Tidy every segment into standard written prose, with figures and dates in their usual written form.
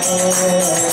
Louder.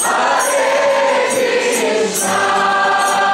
Hare Krishna.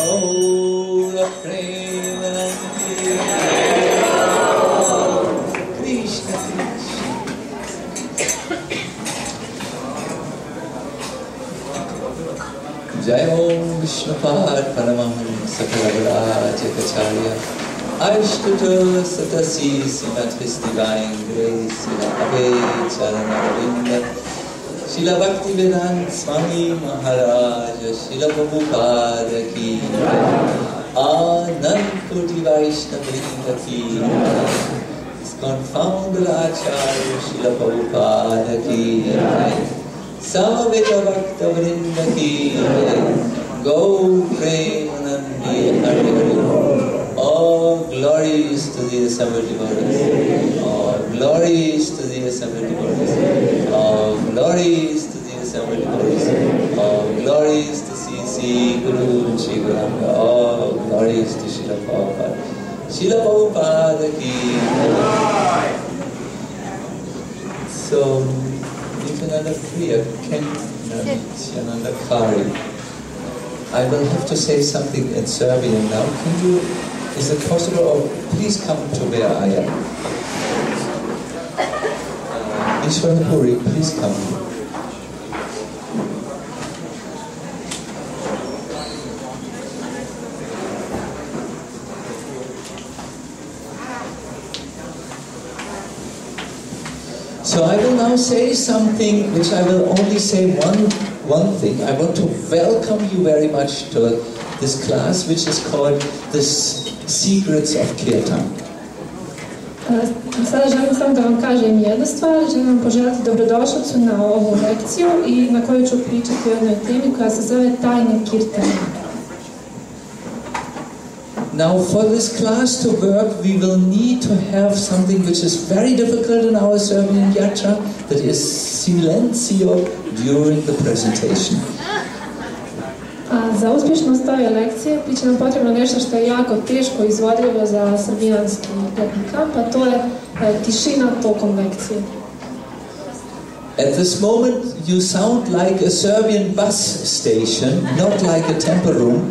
Oh, the flame and Jai Om Vishnupad Paramahamsa Kalavarajakacharya Ashtuta Satasi Simat His Divine Grace Sila Abhay Charanavinda Sila Bhaktivedanta Swami Maharaj Sila Prabhupada Ki Anand Koti Vaishnavrinda Ki Confounded Acharya Sila Prabhupada Ki Samaveta Bhakta Vrinda Ki Go Premanandi Hari Hari. All glories to the assembled devotees. All glories to the assembled devotees. All glories to the assembled devotees. All glories to C.C. Guru and Shri Guranga. All glories to Srila Prabhupada. Srila Prabhupada Ki. So, Nityananda Priya, Nityananda Kari. I will have to say something in Serbian now. Can you, is it possible, or please come to where I am. Ishwarapuri, please come. So I will now say something which I will only say one thing. I want to welcome you very much to this class which is called The Secrets of Kirtan. Sada želim samo da vam kažem jednu stvar, želim vam poželiti dobrodošlicu na ovu lekciju i na kojoj ću pričati o jednoj temi koja se zove Tajne Kirtana. Now for this class to work, we will need to have something which is very difficult in our Serbian yatra, that is silencio during the presentation. Za uspješnost ove lekcije bit će nam potrebno nešto što je jako teško izvodljivo za srbijanski kamp, a to je tišina tokom lekcije. At this moment you sound like a Serbian bus station, not like a temple room.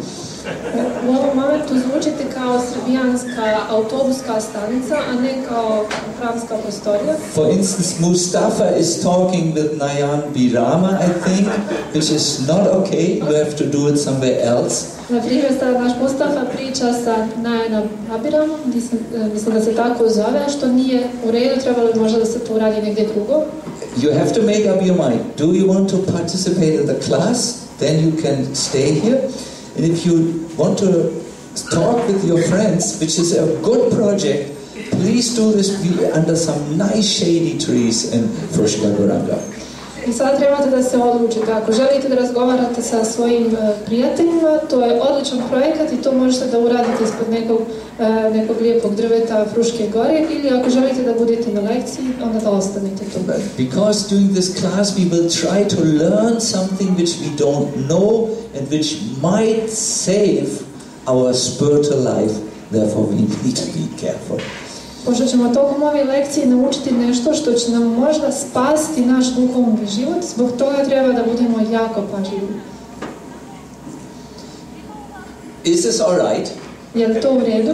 U ovom momentu zvučite kao srbijanska autobuska stanica, a ne kao hramska prostorija. For instance, Mustafa is talking with Nayan Birama, I think, which is not okay. You have to do it somewhere else. Na primjer, sada naš Mustafa priča sa Nayanom Abiramom, mislim da se tako zove, što nije u redu, trebalo bi možda da se to uradi negdje drugo. You have to make up your mind. Do you want to participate in the class? Then you can stay here. And if you want to talk with your friends, which is a good project, please do this under some nice shady trees in Fruska, Gora. I sad trebate da se odlučite. Ako želite da razgovarate sa svojim prijateljima, to je odličan projekat i to možete da uradite ispod nekog lijepog drveta Fruške gore, ili ako želite da budete na lekciji, onda da ostanete tu. Because during this class we will try to learn something which we don't know and which might save our spiritual life. Therefore we need to be careful. Pošto ćemo tokom ove lekcije naučiti nešto što će nam možda spasiti naš duhovni život, zbog toga treba da budemo jako pažljivi. Is this all right? Je li to u redu?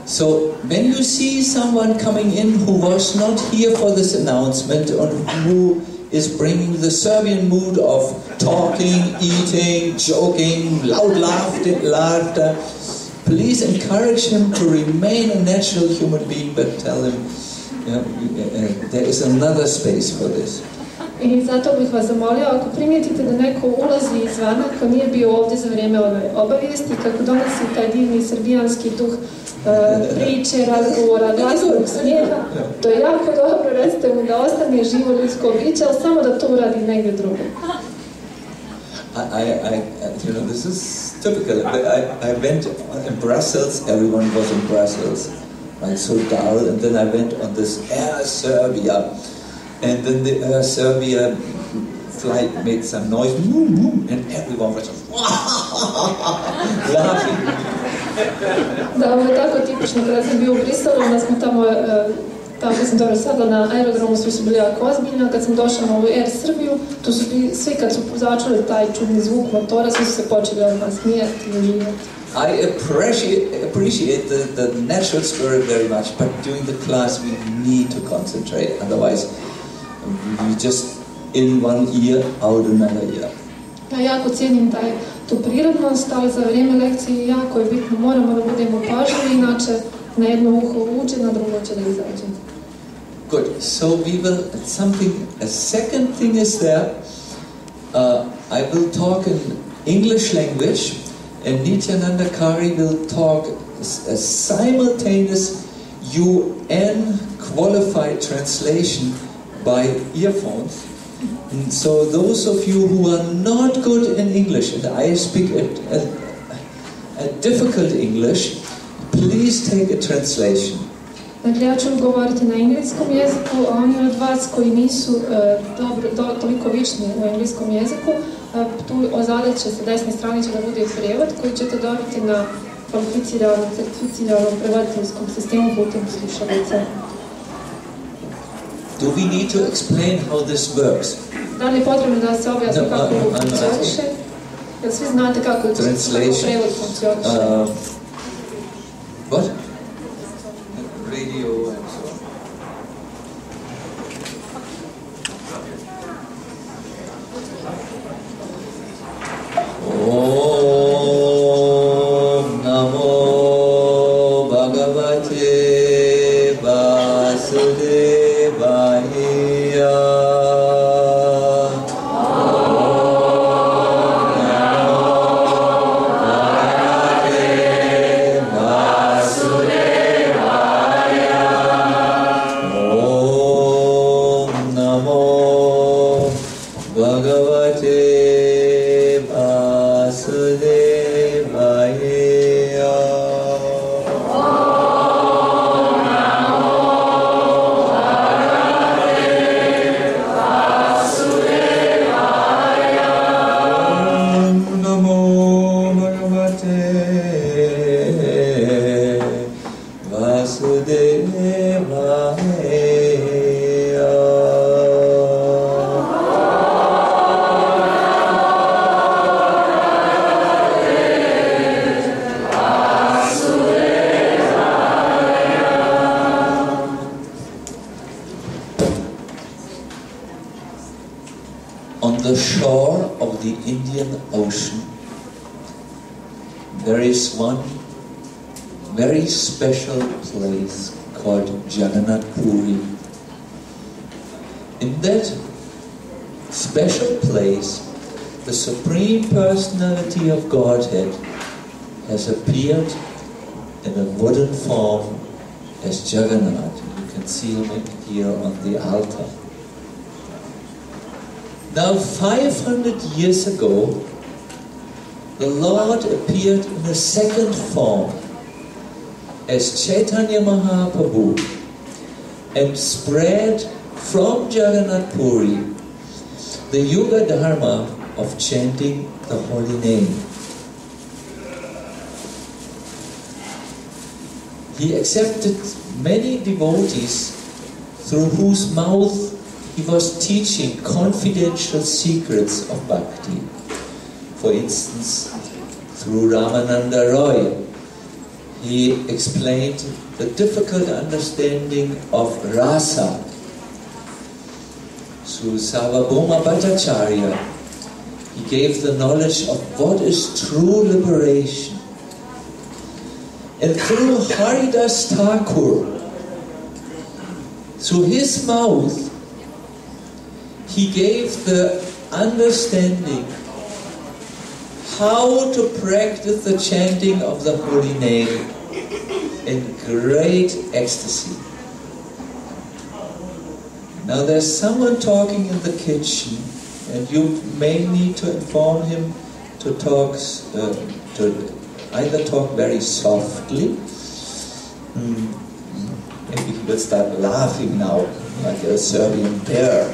So, when you see someone coming in who was not here for this announcement and who is bringing the Serbian mood of talking, eating, joking, loud laughter, please encourage him to remain a natural human being, but tell him there is another space for this. I zato bih vas zamolio, ako primijetite da neko ulazi izvana, ko nije bio ovdje za vrijeme ove obavijesti, kako donosi taj divni srbijanski duh priče, razgovora, glasnog smijeha, to je jako dobro, recite mu da ostane živo ljudsko biće, ali samo da to uradi negdje drugo. You know, this is typical. I went in Brussels. Everyone was in Brussels, like so dull. And then I went on this Air Serbia, and then the Air Serbia flight made some noise, and everyone was just laughing. Da, ovo je tako tipično. Kada sam bio u Briselu, onda smo tamo sam dobro sadla na aerodromu, svi su bili jako ozbiljni, kad sam došla na ovu Air Srbiju, tu su svi kad su začuli taj čudni zvuk motora, svi su se počeli odmah smijati i uživati. I appreciate the natural spirit very much, but during the class we need to concentrate, otherwise we just in one ear, out another ear. Ja jako cijenim tu prirodnost, ali za vrijeme lekcije jako je bitno, moramo da budemo pažljivi, inače na jedno uho uđe, na drugo će da izađe. Good. So we will, a second thing is there, I will talk in English language, and Nityananda Kari will talk a simultaneous UN qualified translation by earphones. And so those of you who are not good in English, and I speak a difficult English, please take a translation. Dakle, ja ću govoriti na engleskom jeziku, a oni od vas koji nisu toliko vični u engleskom jeziku, tu ozadje će sa desne strane će da bude prijevod koji ćete dobiti na kvalificiranom, certificiranom prevoditeljskom sistemu putem slušalica. Do we need to explain how this works? Da li je potrebno da se objasni kako funkcioniše? Jer svi znate kako prevod funkcioniše. What? Radio and so on. Om Namo Bhagavate Vasudevaya. On the shore of the Indian Ocean, there is one very special place called Jagannath Puri. In that special place, the Supreme Personality of Godhead has appeared in a wooden form as Jagannath. You can see him here on the altar. Now, 500 years ago, the Lord appeared in a second form as Chaitanya Mahaprabhu and spread from Jagannath Puri the Yuga Dharma of chanting the holy name. He accepted many devotees through whose mouth he was teaching confidential secrets of bhakti. For instance, through Ramananda Roy, he explained the difficult understanding of rasa. Through Sarvabhauma Bhattacharya, he gave the knowledge of what is true liberation. And through Haridas Thakur, through his mouth, he gave the understanding how to practice the chanting of the holy name in great ecstasy. Now there's someone talking in the kitchen, and you may need to inform him to talk, to either talk very softly. Maybe he will start laughing now, like a Serbian bear.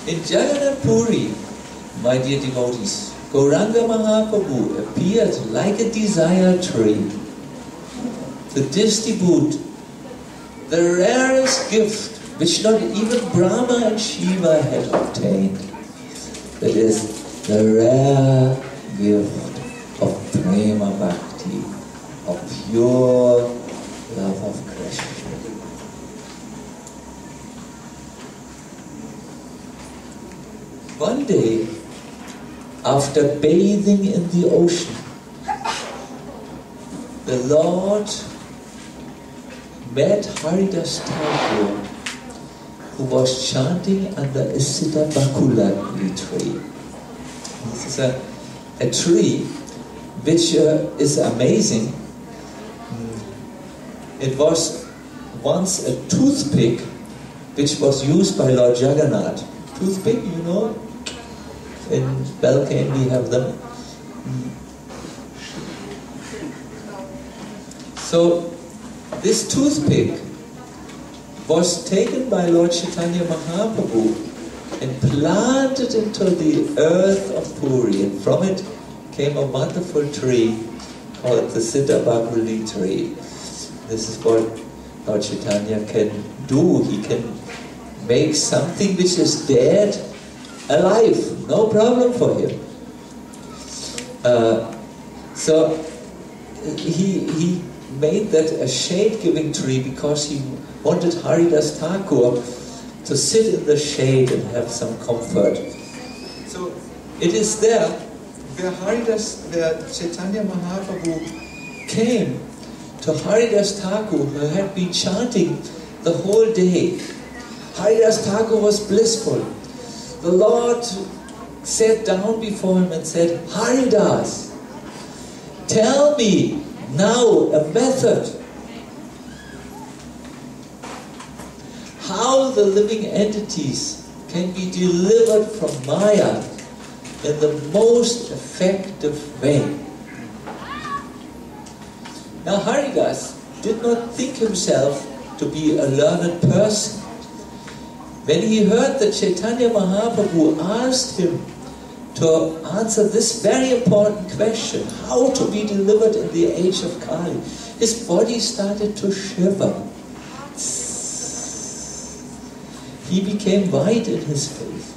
In Jagannath Puri, my dear devotees, Gauranga Mahaprabhu appeared like a desire tree to distribute the rarest gift which not even Brahma and Shiva had obtained. That is, the rare gift of prema bhakti, of pure love of Krishna. one day, after bathing in the ocean, the Lord met Haridas Thakur, who was chanting under a Siddha Bakulagni tree. This is a tree which is amazing. It was once a toothpick which was used by Lord Jagannath. Toothpick, you know? In Balkan we have them. So this toothpick was taken by Lord Chaitanya Mahaprabhu and planted into the earth of Puri, and from it came a wonderful tree called the Siddha Bakuli tree. This is what Lord Chaitanya can do. He can make something which is dead alive, no problem for him. So he made that a shade-giving tree because he wanted Haridas Thakur to sit in the shade and have some comfort. So it is there where Chaitanya Mahaprabhu came to Haridas Thakur, who had been chanting the whole day. Haridas Thakur was blissful. The Lord sat down before him and said, Haridas, tell me now a method how the living entities can be delivered from Maya in the most effective way. Now Haridas did not think himself to be a learned person. When he heard that Chaitanya Mahaprabhu asked him to answer this very important question, how to be delivered in the age of Kali, his body started to shiver. He became white in his face.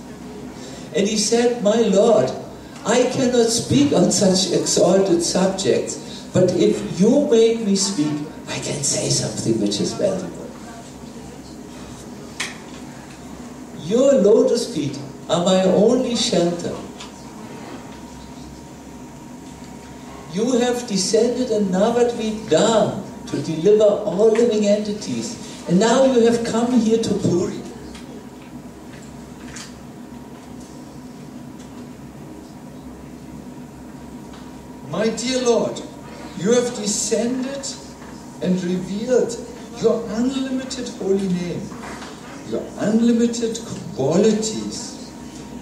And he said, my Lord, I cannot speak on such exalted subjects, but if you make me speak, I can say something which is valuable. Your lotus feet are my only shelter. You have descended in Navadvip Dham to deliver all living entities, and now you have come here to Puri. My dear Lord, you have descended and revealed your unlimited holy name, your unlimited qualities,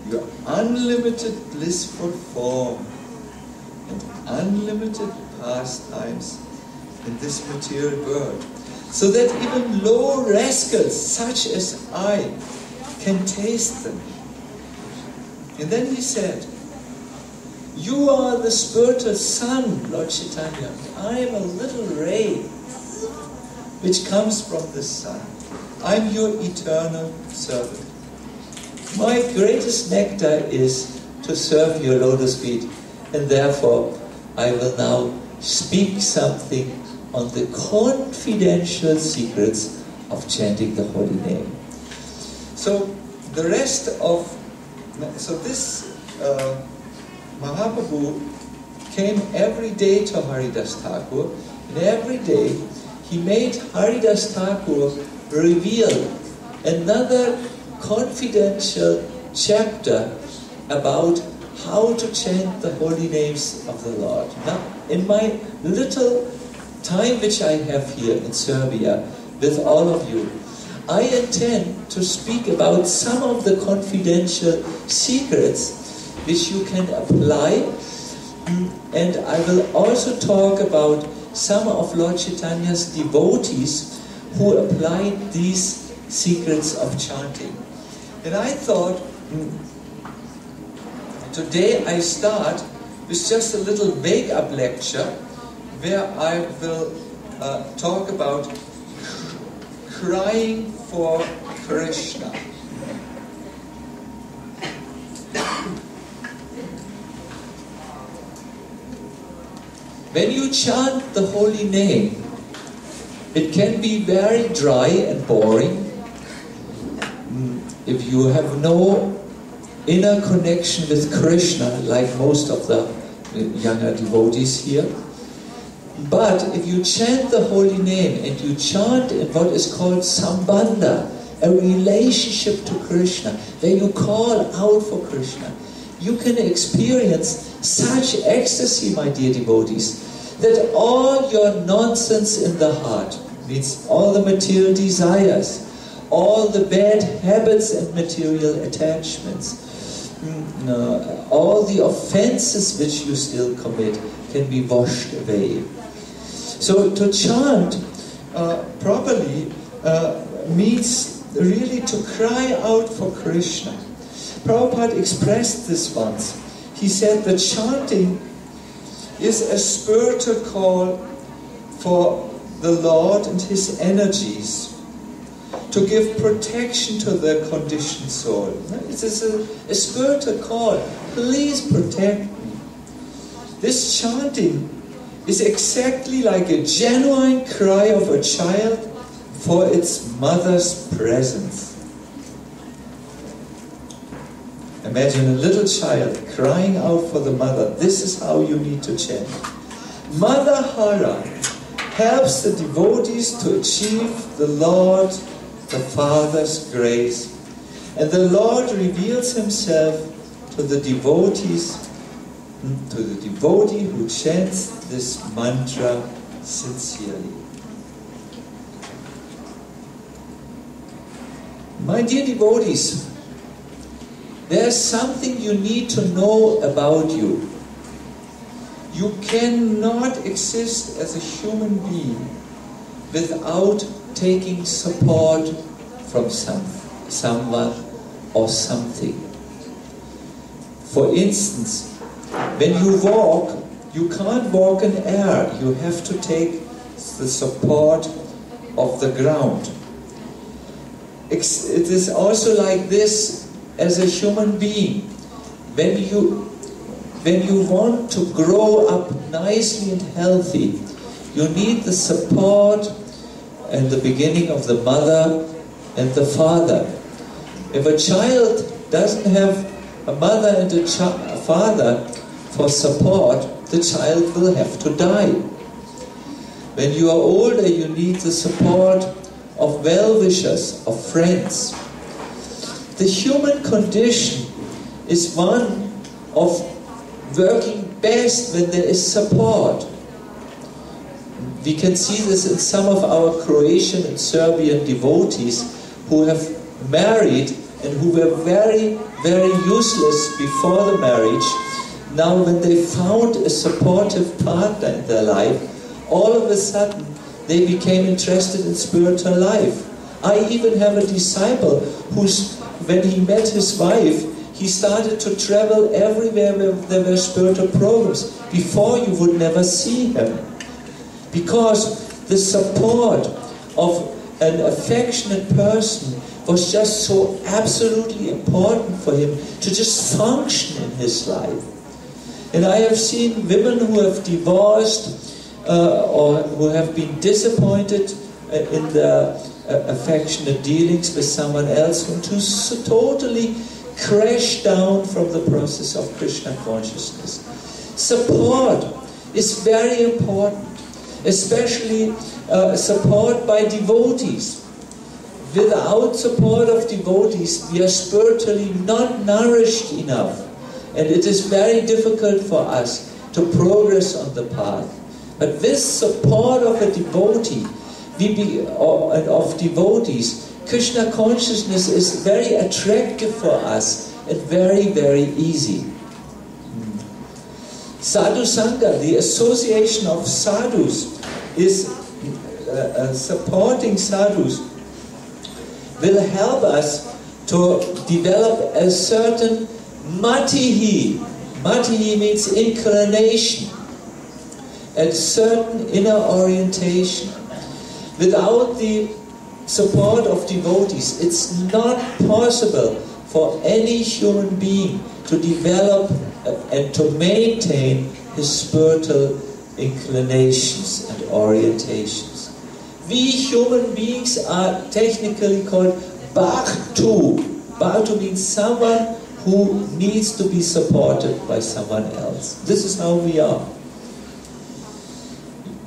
your unlimited blissful form, and unlimited pastimes in this material world, so that even low rascals such as I can taste them. And then he said, you are the spiritual sun, Lord Chaitanya. I am a little ray which comes from the sun. I am your eternal servant. My greatest nectar is to serve your lotus feet, and therefore I will now speak something on the confidential secrets of chanting the holy name. So the rest of, this Mahaprabhu came every day to Haridas Thakur, and every day he made Haridas Thakur reveal another confidential chapter about how to chant the holy names of the Lord. Now, in my little time which I have here in Serbia with all of you, I intend to speak about some of the confidential secrets which you can apply, and I will also talk about some of Lord Chaitanya's devotees who applied these secrets of chanting. And I thought, today I start with just a little wake-up lecture where I will talk about crying for Krishna. When you chant the holy name, it can be very dry and boring if you have no inner connection with Krishna, like most of the younger devotees here. But if you chant the holy name and you chant in what is called sambandha, a relationship to Krishna, where you call out for Krishna, you can experience such ecstasy, my dear devotees, that all your nonsense in the heart, means all the material desires, all the bad habits and material attachments, all the offenses which you still commit can be washed away. So to chant properly means really to cry out for Krishna. Prabhupada expressed this once. He said that chanting is a spiritual call for the Lord and His energies to give protection to the conditioned soul. It is a spiritual call. Please protect me. This chanting is exactly like a genuine cry of a child for its mother's presence. Imagine a little child crying out for the mother. This is how you need to chant. Mother Hara helps the devotees to achieve the Lord, the Father's grace. And the Lord reveals Himself to the devotees, to the devotee who chants this mantra sincerely. My dear devotees, there's something you need to know about you. You cannot exist as a human being without taking support from someone or something. For instance, when you walk, you can't walk in air. You have to take the support of the ground. It is also like this as a human being. When you want to grow up nicely and healthy, you need the support and the beginning of the mother and the father. If a child doesn't have a mother and a father for support, the child will have to die. When you are older, you need the support of well-wishers, of friends. The human condition is one of working best when there is support. We can see this in some of our Croatian and Serbian devotees who have married and who were very, very useless before the marriage. Now when they found a supportive partner in their life, all of a sudden they became interested in spiritual life. I even have a disciple when he met his wife, he started to travel everywhere where there were spiritual programs. Before, you would never see him. Because the support of an affectionate person was just so absolutely important for him to just function in his life. And I have seen women who have divorced or who have been disappointed in their affectionate dealings with someone else, and to totally crash down from the process of Krishna consciousness. Support is very important, especially support by devotees. Without support of devotees, we are spiritually not nourished enough, and it is very difficult for us to progress on the path. But with support of a devotee, of devotees, Krishna consciousness is very attractive for us and very, very easy. Sadhu Sangha, the association of sadhus, is supporting sadhus, will help us to develop a certain matihi. Matihi means inclination, a certain inner orientation. Without the support of devotees, it's not possible for any human being to develop and to maintain his spiritual inclinations and orientations. We human beings are technically called bhaktu. Bhaktu means someone who needs to be supported by someone else. This is how we are.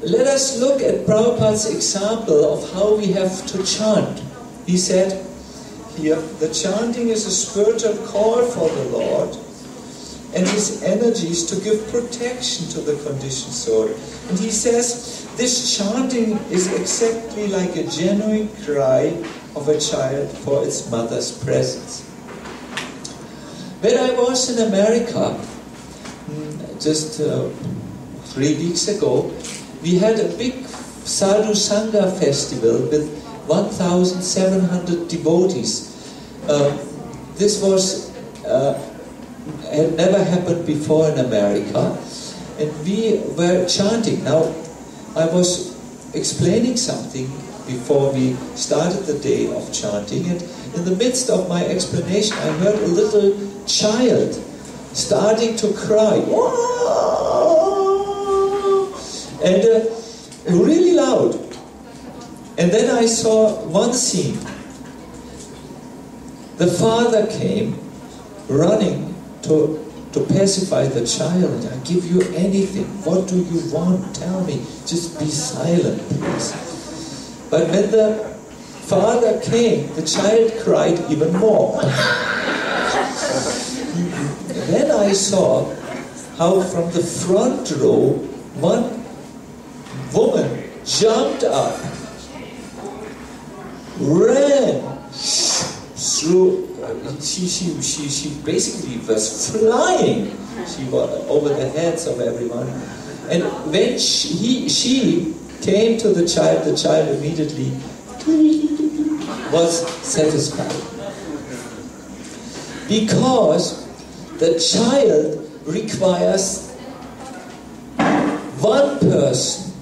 Let us look at Prabhupada's example of how we have to chant. He said here, the chanting is a spiritual call for the Lord and his energies to give protection to the conditioned soul. And he says, this chanting is exactly like a genuine cry of a child for its mother's presence. When I was in America, just 3 weeks ago, we had a big Sadhu Sangha festival with 1,700 devotees. This had never happened before in America, and we were chanting. Now, I was explaining something before we started the day of chanting, and in the midst of my explanation, I heard a little child starting to cry, and really loud. And then I saw one scene. The father came running to pacify the child. I give you anything. What do you want? Tell me. Just be silent, please. But when the father came, the child cried even more. Then I saw how from the front row, one woman jumped up, ran through. She basically was flying. She was over the heads of everyone. And when she came to the child immediately was satisfied. Because the child requires one person,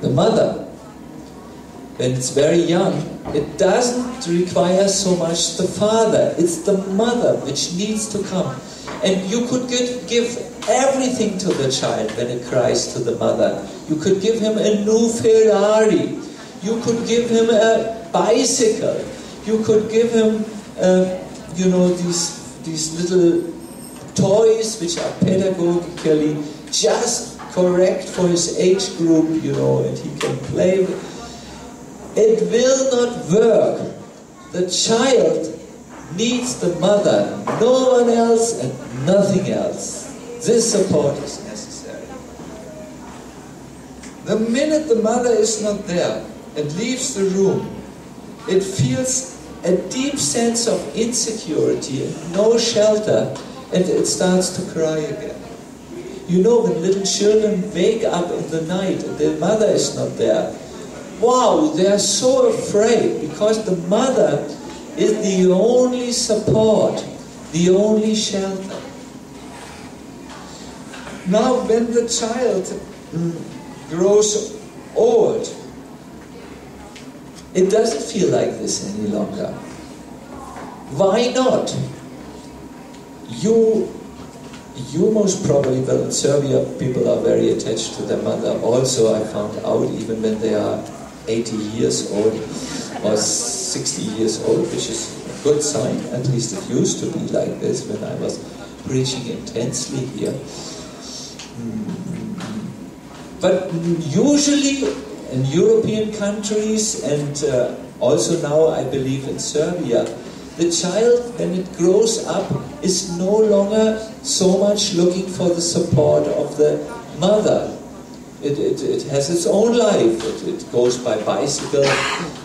the mother. When it's very young, it doesn't require so much the father. It's the mother which needs to come. And you could give everything to the child when it cries to the mother. You could give him a new Ferrari. You could give him a bicycle. You could give him, these little toys which are pedagogically just correct for his age group, and he can play with. It will not work. The child needs the mother, no one else and nothing else. This support is necessary. The minute the mother is not there and leaves the room, it feels a deep sense of insecurity and no shelter, and it starts to cry again. You know, when little children wake up in the night and their mother is not there, wow, they are so afraid because the mother is the only support, the only shelter. Now, when the child grows old, it doesn't feel like this any longer. Why not? You most probably, well, in Serbia, people are very attached to their mother. Also, I found out, even when they are 80 years old or 60 years old, which is a good sign. At least it used to be like this when I was preaching intensely here. But usually in European countries and also now I believe in Serbia, the child, when it grows up, is no longer so much looking for the support of the mother. It has its own life. It goes by bicycle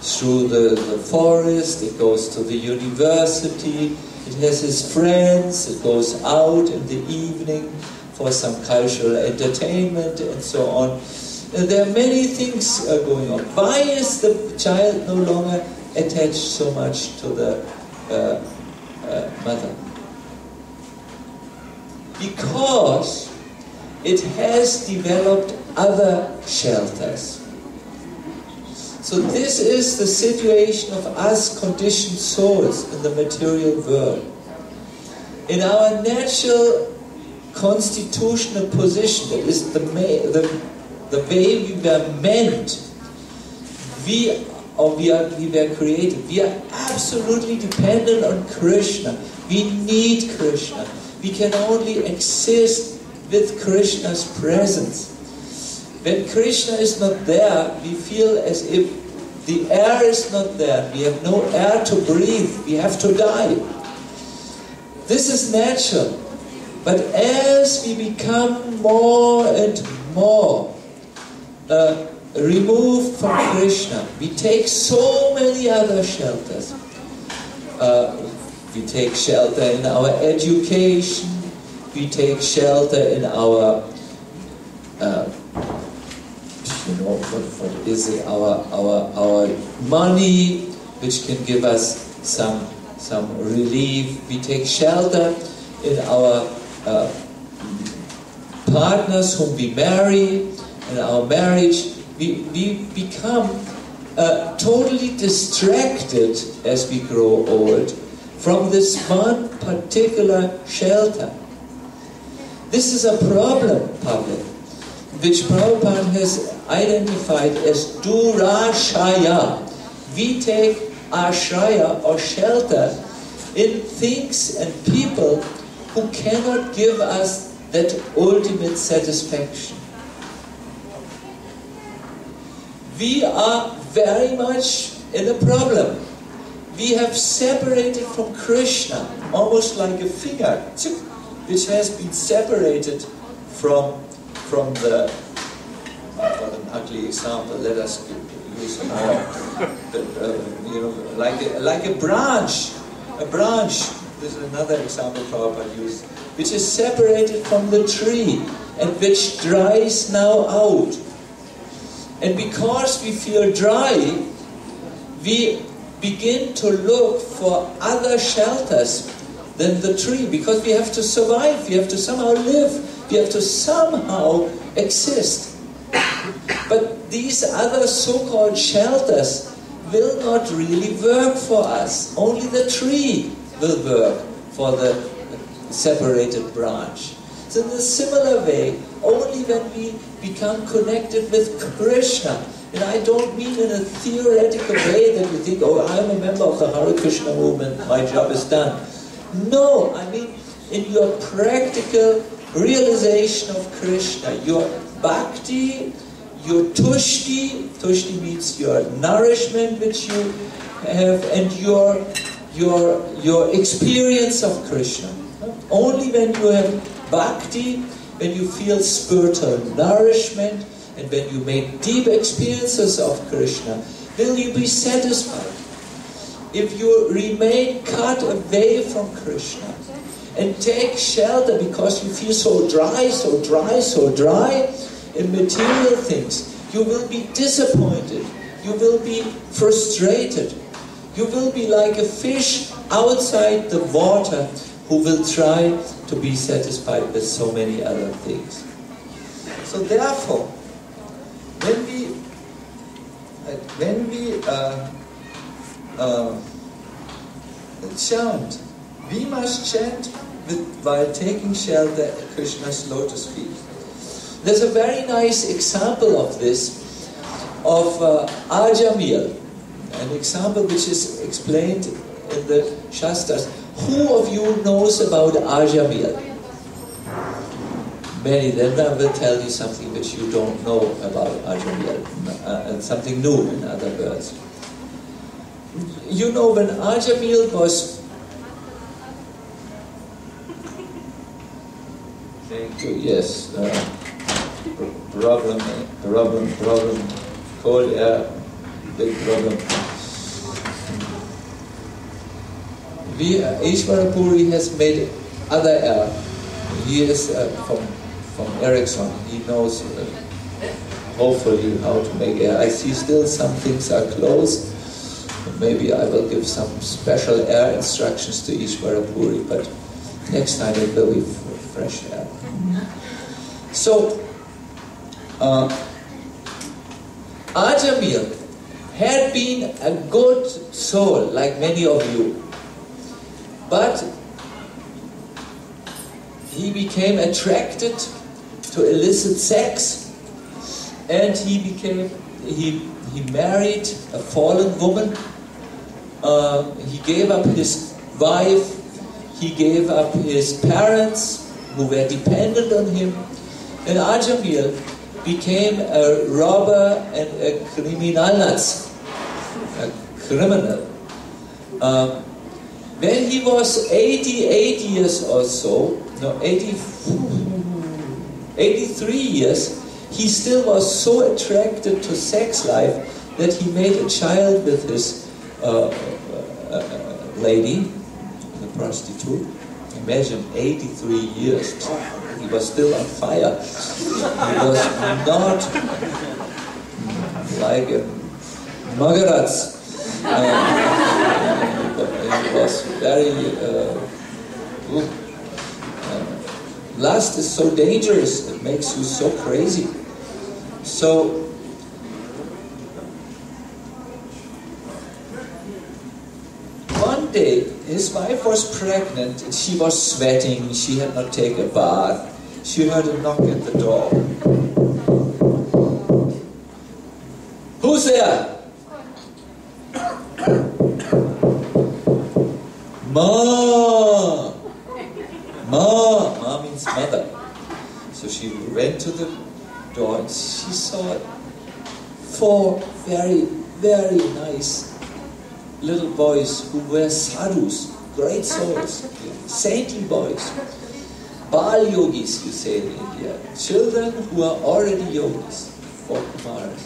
through the forest, it goes to the university, it has its friends, it goes out in the evening for some cultural entertainment and so on. And there are many things going on. Why is the child no longer attached so much to the mother? Because it has developed other shelters. So this is the situation of us conditioned souls in the material world. In our natural constitutional position, that is the way we were meant, we were created. We are absolutely dependent on Krishna. We need Krishna. We can only exist with Krishna's presence. When Krishna is not there, we feel as if the air is not there. We have no air to breathe. We have to die. This is natural. But as we become more and more removed from Krishna, we take so many other shelters. We take shelter in our education. We take shelter in our, what is it? Our money, which can give us some relief. We take shelter in our partners whom we marry, in our marriage. We become totally distracted as we grow old from this one particular shelter. This is a problem, public, which Prabhupada has identified as durashaya. We take ashraya or shelter in things and people who cannot give us that ultimate satisfaction. We are very much in a problem. We have separated from Krishna, almost like a finger, which has been separated from the, what an ugly example, let us use more, like a branch, this is another example Prabhupada used, which is separated from the tree and which dries now out. And because we feel dry, we begin to look for other shelters than the tree, because we have to survive, we have to somehow live, we have to somehow exist. But these other so-called shelters will not really work for us. Only the tree will work for the separated branch. So in a similar way, only when we become connected with Krishna, and I don't mean in a theoretical way that we think, oh, I'm a member of the Hare Krishna movement, my job is done. No, I mean in your practical realization of Krishna, your bhakti, your tushti means your nourishment which you have, and your experience of Krishna. Only when you have bhakti, when you feel spiritual nourishment, and when you make deep experiences of Krishna, will you be satisfied. If you remain cut away from Krishna and take shelter because you feel so dry in material things, you will be disappointed, you will be frustrated, you will be like a fish outside the water who will try to be satisfied with so many other things. So therefore, when we chant, we must chant while taking shelter at Krishna's lotus feet. There's a very nice example of this, of Ajamil, an example which is explained in the Shastras. Who of you knows about Ajamil? Many. Then I will tell you something which you don't know about Ajamil, and something new, in other words. You know, when Ajamil was... Thank you, yes. Problem. Cold air, big problem. Ishvara Puri has made other air. He is from Ericsson. He knows hopefully how to make air. I see still some things are closed. Maybe I will give some special air instructions to Ishvara Puri, but next time it will be fresh air. So, Ajamil had been a good soul, like many of you, but he became attracted to illicit sex, and he married a fallen woman. He gave up his wife. he gave up his parents who were dependent on him, and Ajamil became a robber and a criminalnats, a criminal. When he was 88 years or so, no, 83 years, he still was so attracted to sex life that he made a child with his lady, the prostitute. Imagine, 83 years. He was still on fire. He was not like a Magaratz. He was very... lust is so dangerous, it makes you so crazy. So, one day, his wife was pregnant, and she was sweating, she had not taken a bath. She heard a knock at the door. Who's there? Ma! Ma! Ma means mother. So she went to the door and she saw 4 very, very nice little boys who were sadhus, great souls, saintly boys. Bal yogis, you say in India. Children who are already yogis, 4 Kumaras.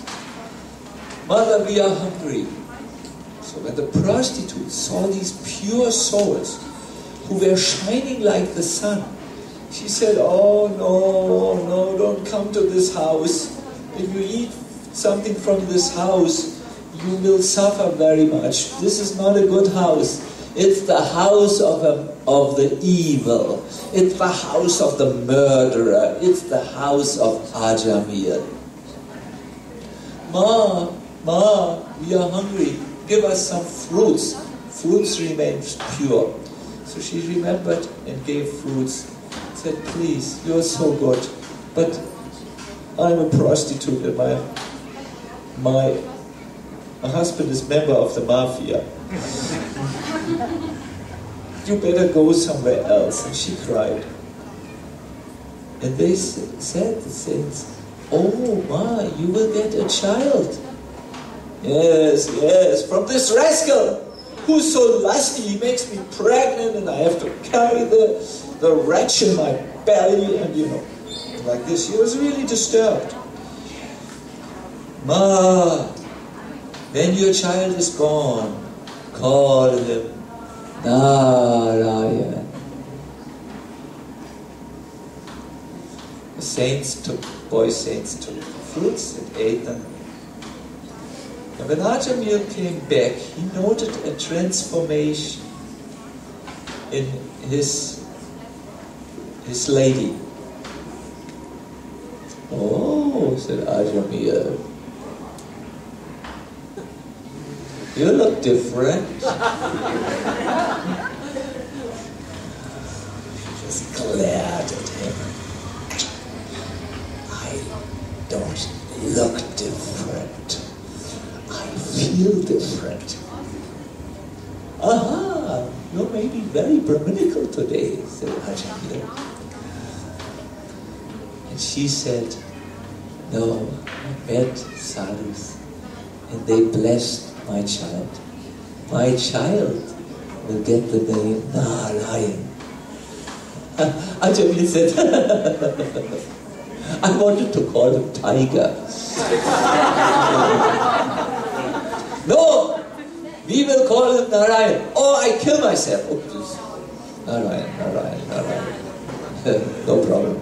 Mother, we are hungry. So when the prostitute saw these pure souls who were shining like the sun, she said, oh no, no, don't come to this house. If you eat something from this house, you will suffer very much. This is not a good house. It's the house of the evil. It's the house of the murderer. It's the house of Ajamil. Ma, Ma, we are hungry. Give us some fruits. Fruits remained pure. So she remembered and gave fruits. Said, please, you're so good, but I'm a prostitute and my husband is member of the mafia. You better go somewhere else. And she cried. And they said, the saints, oh Ma, you will get a child. Yes, yes, from this rascal who's so lusty, he makes me pregnant and I have to carry the wretch in my belly and like this. He was really disturbed. Ma, when your child is born, call him Narayan. The boy saints took fruits and ate them. And when Ajamil came back, he noted a transformation in his lady. Oh, said Ajamil, you look different. She just glared at him. I don't look different. I feel different. Aha, you may be very Brahminical today, said Ajamil. And she said, no, I met sadhus and they blessed my child. My child will get the name Narayan. Ajamil said, I wanted to call him Tiger. No, we will call him Narayan. Oh, I kill myself. Oh, please. Narayan. No problem.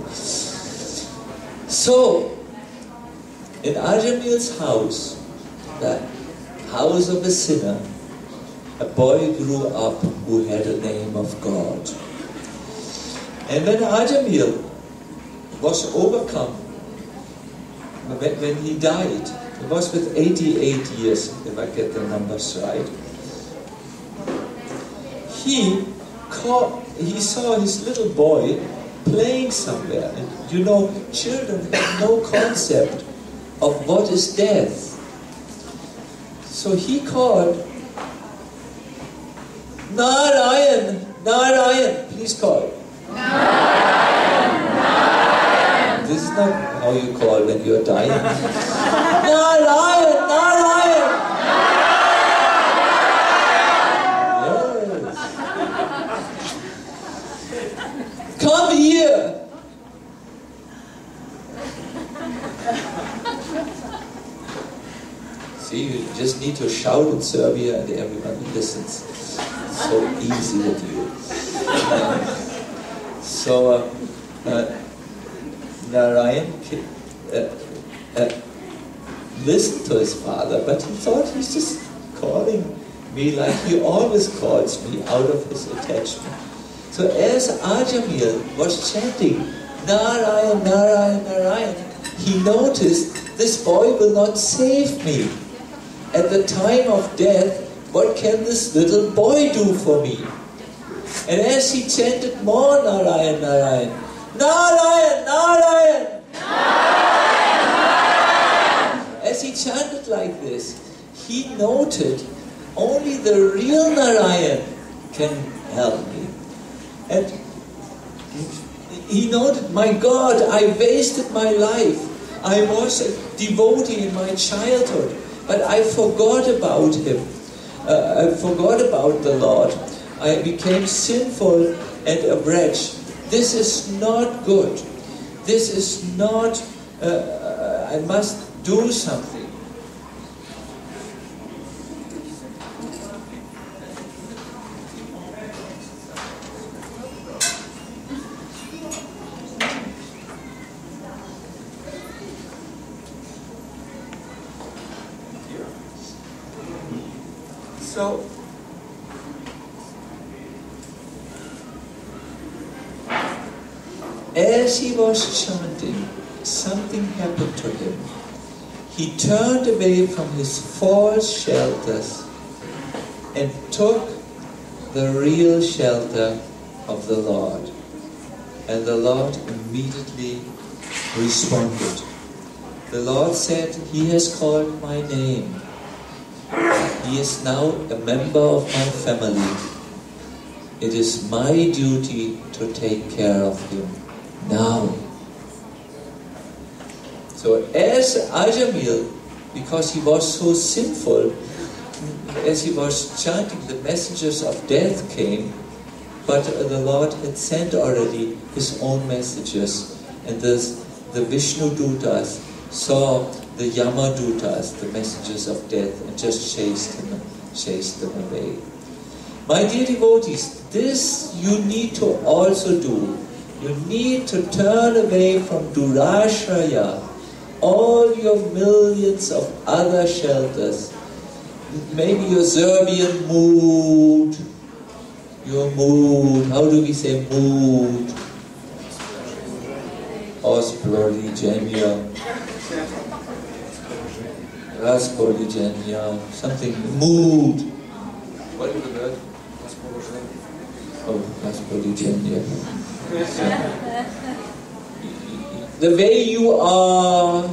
So, in Ajamil's house, the house of a sinner, a boy grew up who had a name of God. And when Ajamil was overcome, when he died, it was with 88 years, if I get the numbers right, he saw his little boy playing somewhere. And children have no concept of what is death. So he called, Narayan, Narayan, please call. Narayan, Narayan. This is not how you call when you are dying. Narayan, Narayan. Yes. Come here. See, you just need to shout in Serbia and everybody listens. So easy with you. Narayan listened to his father, but he thought he's just calling me like he always calls me out of his attachment. So as Ajamil was chanting Narayan, Narayan, Narayan, he noticed this boy will not save me. At the time of death, what can this little boy do for me? And as he chanted more Narayan, Narayan, Narayan, Narayan, Narayan, Narayan, as he chanted like this, he noted only the real Narayan can help me. And he noted, my God, I wasted my life. I was a devotee in my childhood, but I forgot about him. I forgot about the Lord. I became sinful and a wretch. This is not good. This is not, I must do something. So, as he was chanting, something happened to him. He turned away from his false shelters and took the real shelter of the Lord. And the Lord immediately responded. The Lord said, he has called my name. He is now a member of my family. It is my duty to take care of him now. So as Ajamil, because he was so sinful, as he was chanting, the messengers of death came, but the Lord had sent already his own messengers, and the Vishnu Dutas saw the Yama Dutas, the messengers of death, and just chased them away. My dear devotees, this you need to also do. You need to turn away from Durashraya, all your millions of other shelters. Maybe your Serbian mood, your mood, how do we say mood? Osproligenia. Raspoligenia, something, mood. What is the word? Oh, Raspoligenia. The way you are,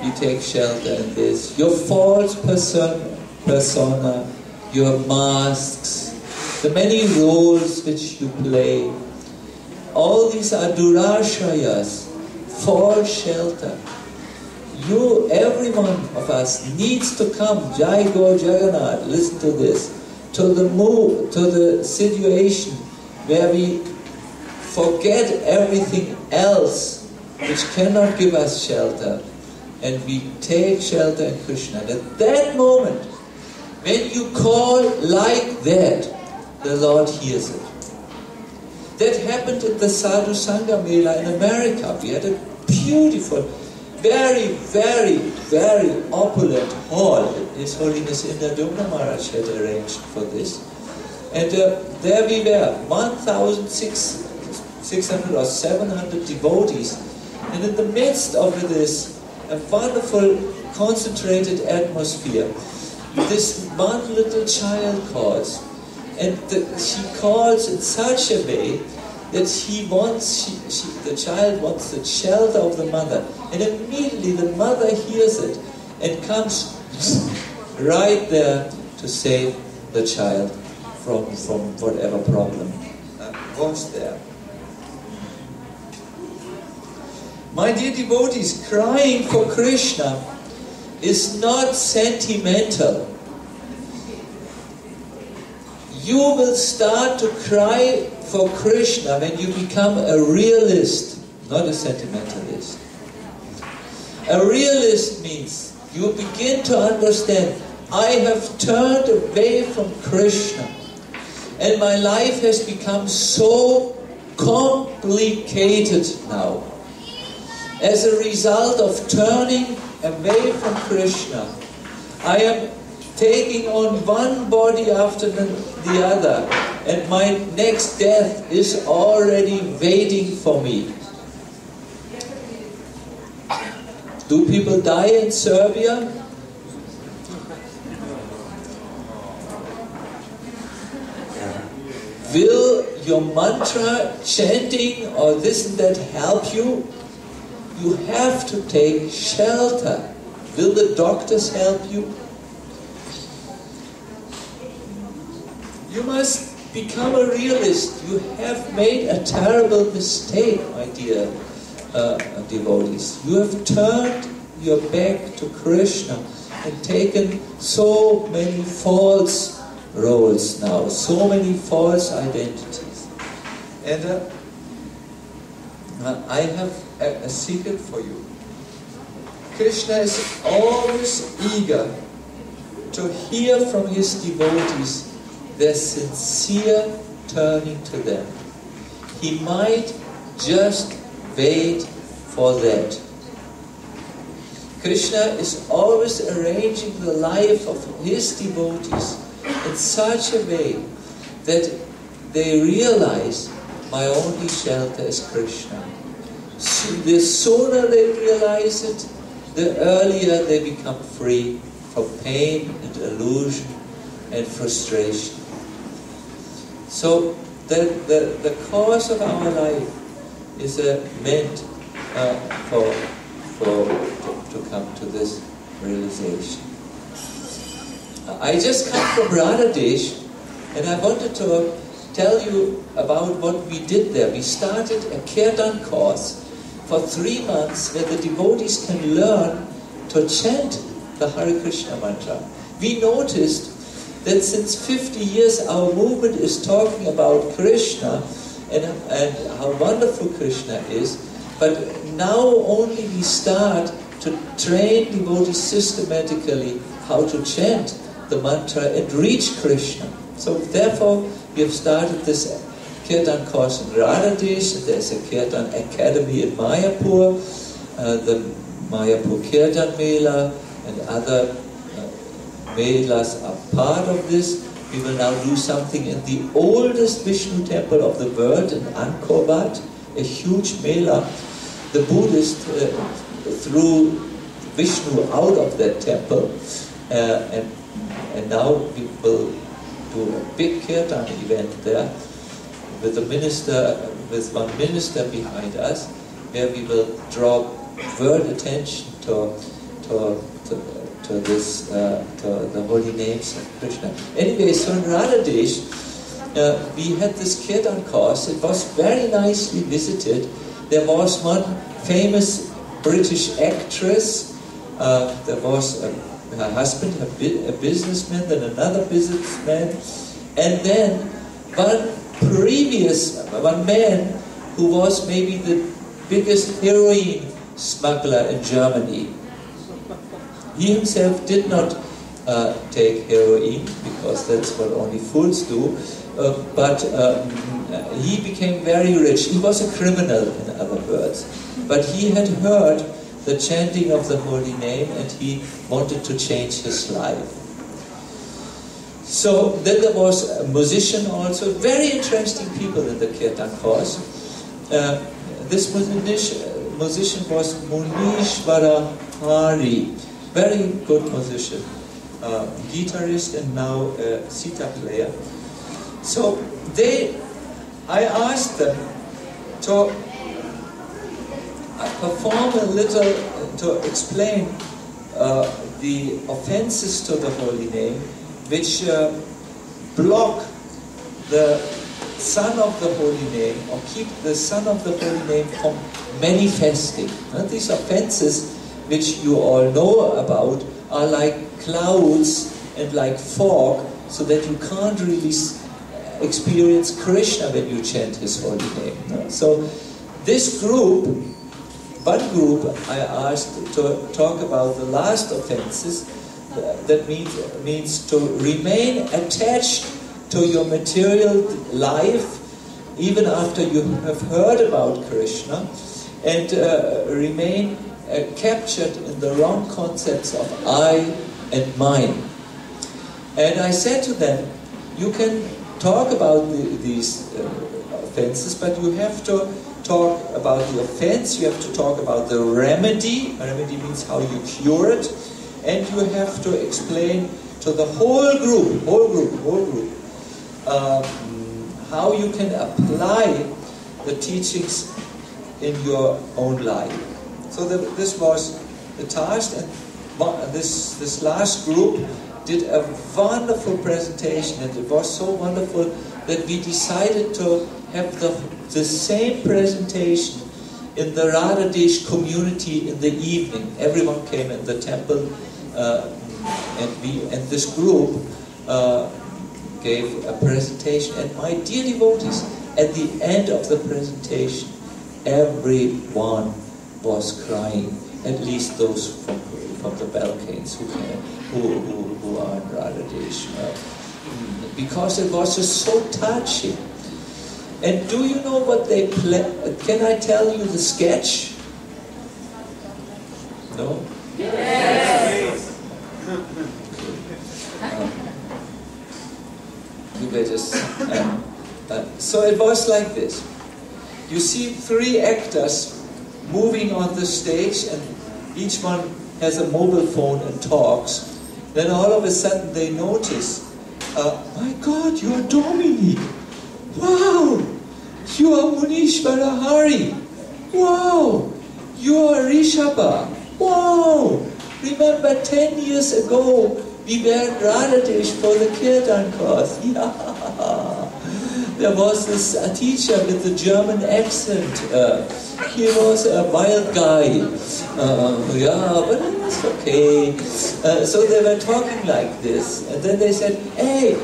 you take shelter in this. Your false persona, your masks, the many roles which you play, all these are durashrayas, false shelter. You, every one of us, needs to come, Jai Gaur Jagannath, listen to this, to the situation where we forget everything else which cannot give us shelter, and we take shelter in Krishna. And at that moment, when you call like that, the Lord hears it. That happened at the Sadhu Sangha Mela in America. We had a beautiful, very, very, very opulent hall. His Holiness Indradumna Maharaj had arranged for this. And there we were, 1,600 or 700 devotees. And in the midst of this, a wonderful, concentrated atmosphere, this one little child calls. And she calls in such a way that the child wants the shelter of the mother. And immediately the mother hears it and comes right there to save the child from whatever problem was there. My dear devotees, crying for Krishna is not sentimental. You will start to cry for Krishna when you become a realist, not a sentimentalist. A realist means you begin to understand, I have turned away from Krishna and my life has become so complicated now. As a result of turning away from Krishna, I am taking on one body after the other, and my next death is already waiting for me. Do people die in Serbia? Will your mantra, chanting, or this and that help you? You have to take shelter. Will the doctors help you? You must become a realist. You have made a terrible mistake, my dear devotees. You have turned your back to Krishna and taken so many false roles now, so many false identities. And I have a secret for you. Krishna is always eager to hear from his devotees their sincere turning to them. He might just wait for that. Krishna is always arranging the life of his devotees in such a way that they realize my only shelter is Krishna. So the sooner they realize it, the earlier they become free from pain and illusion and frustration. So the course of our life is meant to come to this realization. I just come from Radhadesh, and I wanted to tell you about what we did there. We started a Kirtan course for 3 months where the devotees can learn to chant the Hare Krishna mantra. We noticed that since 50 years our movement is talking about Krishna and how wonderful Krishna is, but now only we start to train devotees systematically how to chant the mantra and reach Krishna. So therefore we have started this Kirtan course in Radhadesh, and there's a Kirtan Academy in Mayapur, the Mayapur Kirtan Mela and other Melas are part of this. We will now do something in the oldest Vishnu temple of the world in Angkor Wat, a huge Mela. The Buddhists threw Vishnu out of that temple, and now we will do a big Kirtan event there with one minister behind us, where we will draw world attention to the holy names of Krishna. Anyway, so in Radhadesh, we had this Kirtan course. It was very nicely visited. There was one famous British actress. There was her husband, a businessman, then another businessman, and then one man who was maybe the biggest heroin smuggler in Germany. He himself did not take heroin, because that's what only fools do, but he became very rich. He was a criminal, in other words, but he had heard the chanting of the holy name and he wanted to change his life. So then there was a musician also, very interesting people in the Kirtan course. This musician was Munishvara Hari, very good musician, guitarist and now a sitar player. So I asked them to perform a little, to explain the offenses to the holy name, which block the Son of the Holy Name, or keep the Son of the Holy Name from manifesting. These offenses, which you all know about, are like clouds and like fog, so that you can't really experience Krishna when you chant His holy name. So this group, one group, I asked to talk about the last offenses. That means to remain attached to your material life even after you have heard about Krishna, and remain captured in the wrong concepts of I and mine. And I said to them, you can talk about these offenses, but you have to talk about the offense, you have to talk about the remedy. Remedy means how you cure it, and you have to explain to the whole group, how you can apply the teachings in your own life. So this was the task, and this last group did a wonderful presentation, and it was so wonderful that we decided to have the same presentation in the Radhadesh community in the evening. Everyone came in the temple, and this group gave a presentation. And my dear devotees, at the end of the presentation, everyone was crying. At least those from the Balkans who are in Radhadesh, because it was just so touching. And do you know what they play? Can I tell you the sketch? No? Yes! You better just... so it was like this. You see 3 actors moving on the stage, and each one has a mobile phone and talks. Then all of a sudden they notice, my God, you are Dominic. Wow, you are Munishvara Hari. Wow, you are Rishabha. Wow, remember 10 years ago we were in Radhadesh for the Kirtan course. Yeah. There was this teacher with a German accent. He was a wild guy. Yeah, but it was okay. So they were talking like this. And then they said, hey,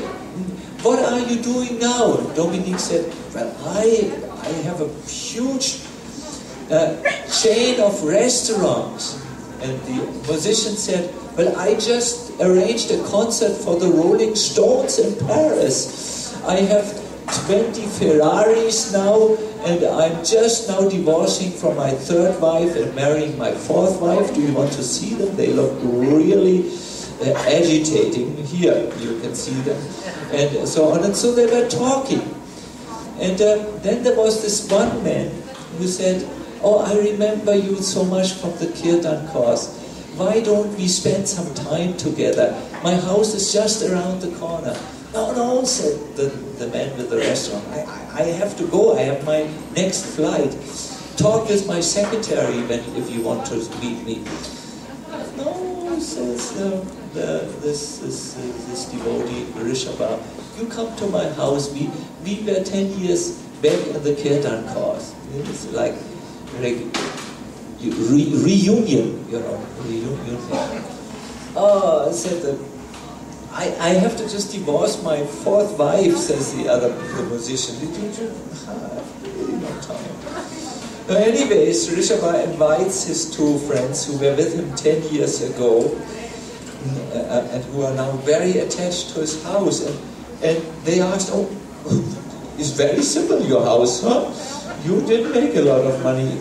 what are you doing now? Dominic said, well, I have a huge chain of restaurants. And the musician said, well, I just arranged a concert for the Rolling Stones in Paris. I have 20 Ferraris now, and I'm just now divorcing from my 3rd wife and marrying my 4th wife. Do you want to see them? They look really agitating. Here, you can see them. And so on. And so they were talking. And then there was this one man who said, oh, I remember you so much from the Kirtan course. Why don't we spend some time together? My house is just around the corner. No, said the man with the restaurant. I have to go. I have my next flight. Talk with my secretary if you want to meet me. No, says this devotee, Rishabha. You come to my house. We were 10 years back in the Kirtan course. It's like reunion, reunion. Oh, I said that. I have to just divorce my 4th wife, says the musician. Did you have really no time? Anyways, Rishabha invites his 2 friends who were with him 10 years ago, and who are now very attached to his house. And they asked, oh, it's very simple, your house, huh? You didn't make a lot of money.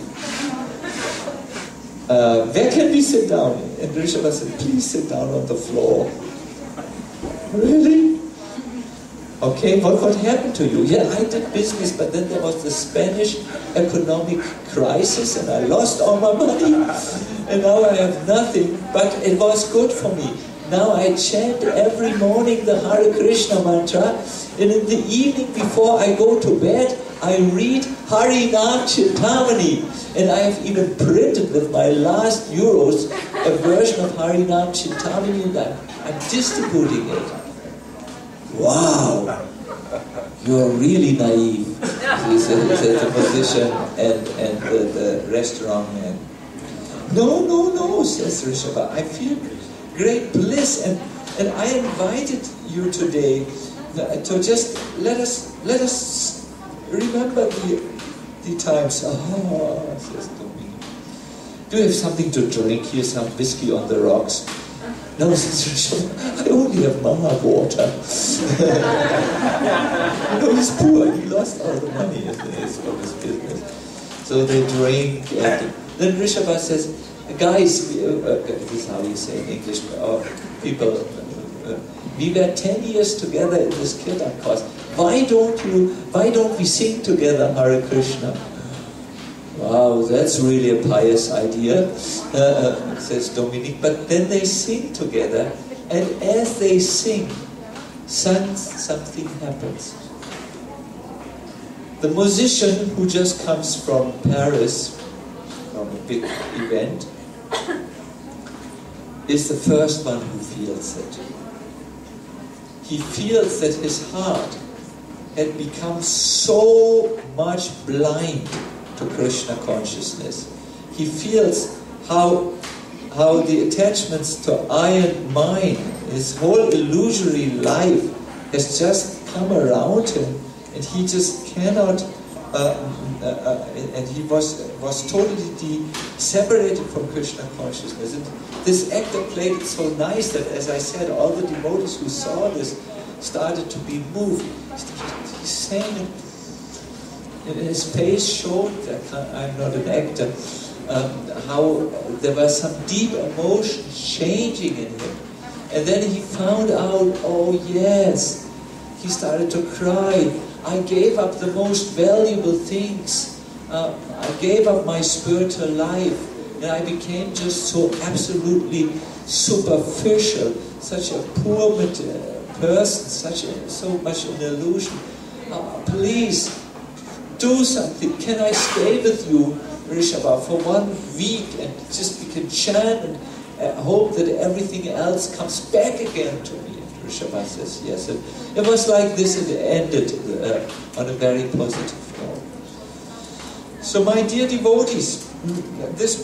Where can we sit down? And Rishabha said, please sit down on the floor. Really? Okay, what happened to you? Yeah, I did business, but then there was the Spanish economic crisis, and I lost all my money, and now I have nothing, but it was good for me. Now I chant every morning the Hare Krishna mantra, and in the evening before I go to bed, I read Harinam Chintamani, and I have even printed with my last euros a version of Harinam Chintamani, and I'm distributing it. Wow! you're really naive, he said to the musician and the restaurant man. No, no, no, says Rishabha. I feel great bliss, and I invited you today to just let us remember the times. Oh, says Dominic. Do you have something to drink? Here's some whiskey on the rocks. No, says Rishabha, I only have Maha water. He's poor, he lost all the money from his business. So they drink, and then Rishabha says, guys, this is how you say in English, people, we were 10 years together in this Kirtan course. Why don't we sing together Hare Krishna? Wow, that's really a pious idea, says Dominique. But then they sing together, and as they sing, something happens. The musician who just comes from Paris, from a big event, is the first one who feels it. He feels that his heart had become so much blind to Krishna consciousness. He feels how the attachments to I and mine, his whole illusory life has just come around him, and he just cannot, and he was totally separated from Krishna consciousness. And this actor played it so nice that, as I said, all the devotees who saw this started to be moved. He sang it. And his face showed that I'm not an actor, how there was some deep emotion changing in him. And then he found out, oh yes, he started to cry. I gave up the most valuable things. I gave up my spiritual life, and I became just so absolutely superficial, such a poor person, so much an illusion. Please, do something. Can I stay with you, Rishabha, for 1 week, and just we can chant and hope that everything else comes back again to me? And Rishabha says yes. And it was like this, it ended on a very positive note. So my dear devotees, this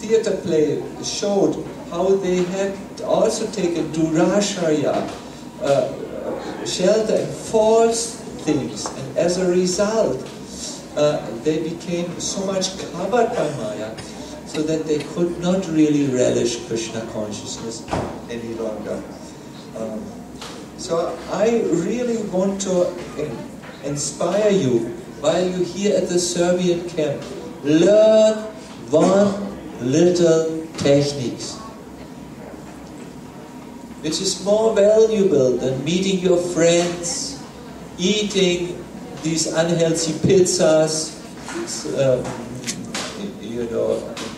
theater play showed how they had also taken durasharya, shelter in false things, and as a result they became so much covered by Maya, so that they could not really relish Krishna consciousness any longer. So I really want to inspire you, while you're here at the Serbian camp, learn one little technique, which is more valuable than meeting your friends, eating these unhealthy pizzas,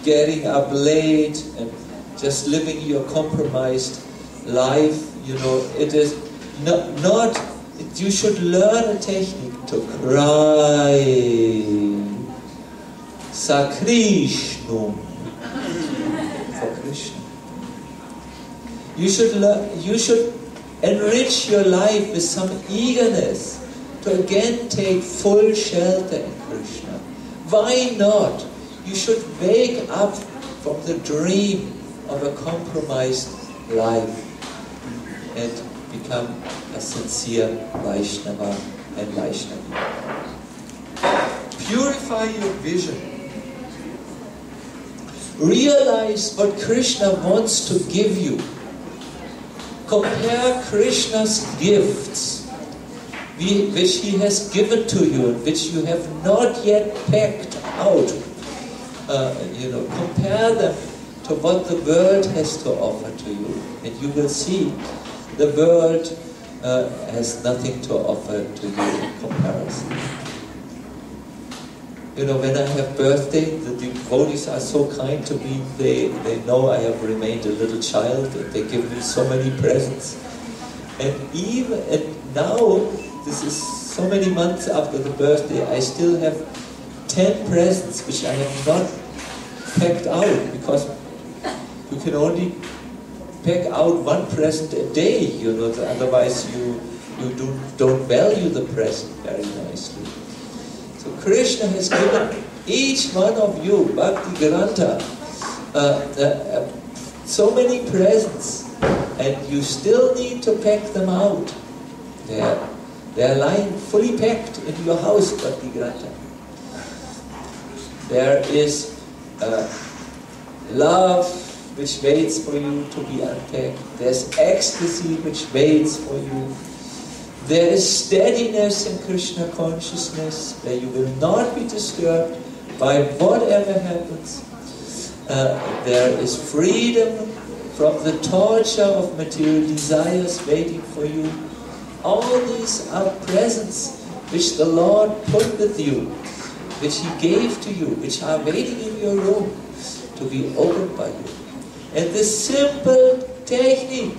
getting up late and just living your compromised life. It is not you should learn a technique to cry. Sakrishnum. For Krishna. You should enrich your life with some eagerness to again take full shelter in Krishna. Why not? You should wake up from the dream of a compromised life and become a sincere Vaishnava and Vaishnavi. Purify your vision. Realize what Krishna wants to give you. Compare Krishna's gifts, which he has given to you and which you have not yet packed out. Compare them to what the world has to offer to you, and you will see the world has nothing to offer to you in comparison. When I have birthday, the devotees are so kind to me. They know I have remained a little child, and they give me so many presents. And now, this is so many months after the birthday, I still have 10 presents which I have not packed out, because you can only pack out one present a day, you know, otherwise you don't value the present very nicely. So Krishna has given each one of you, Bhakti Granta, so many presents, and you still need to pack them out. They are lying fully packed in your house, Bhakti Granta. There is love which waits for you to be unpacked. There's ecstasy which waits for you. There is steadiness in Krishna consciousness, where you will not be disturbed by whatever happens. There is freedom from the torture of material desires waiting for you. All these are presents which the Lord put with you, which He gave to you, which are waiting in your room to be opened by you. And this simple technique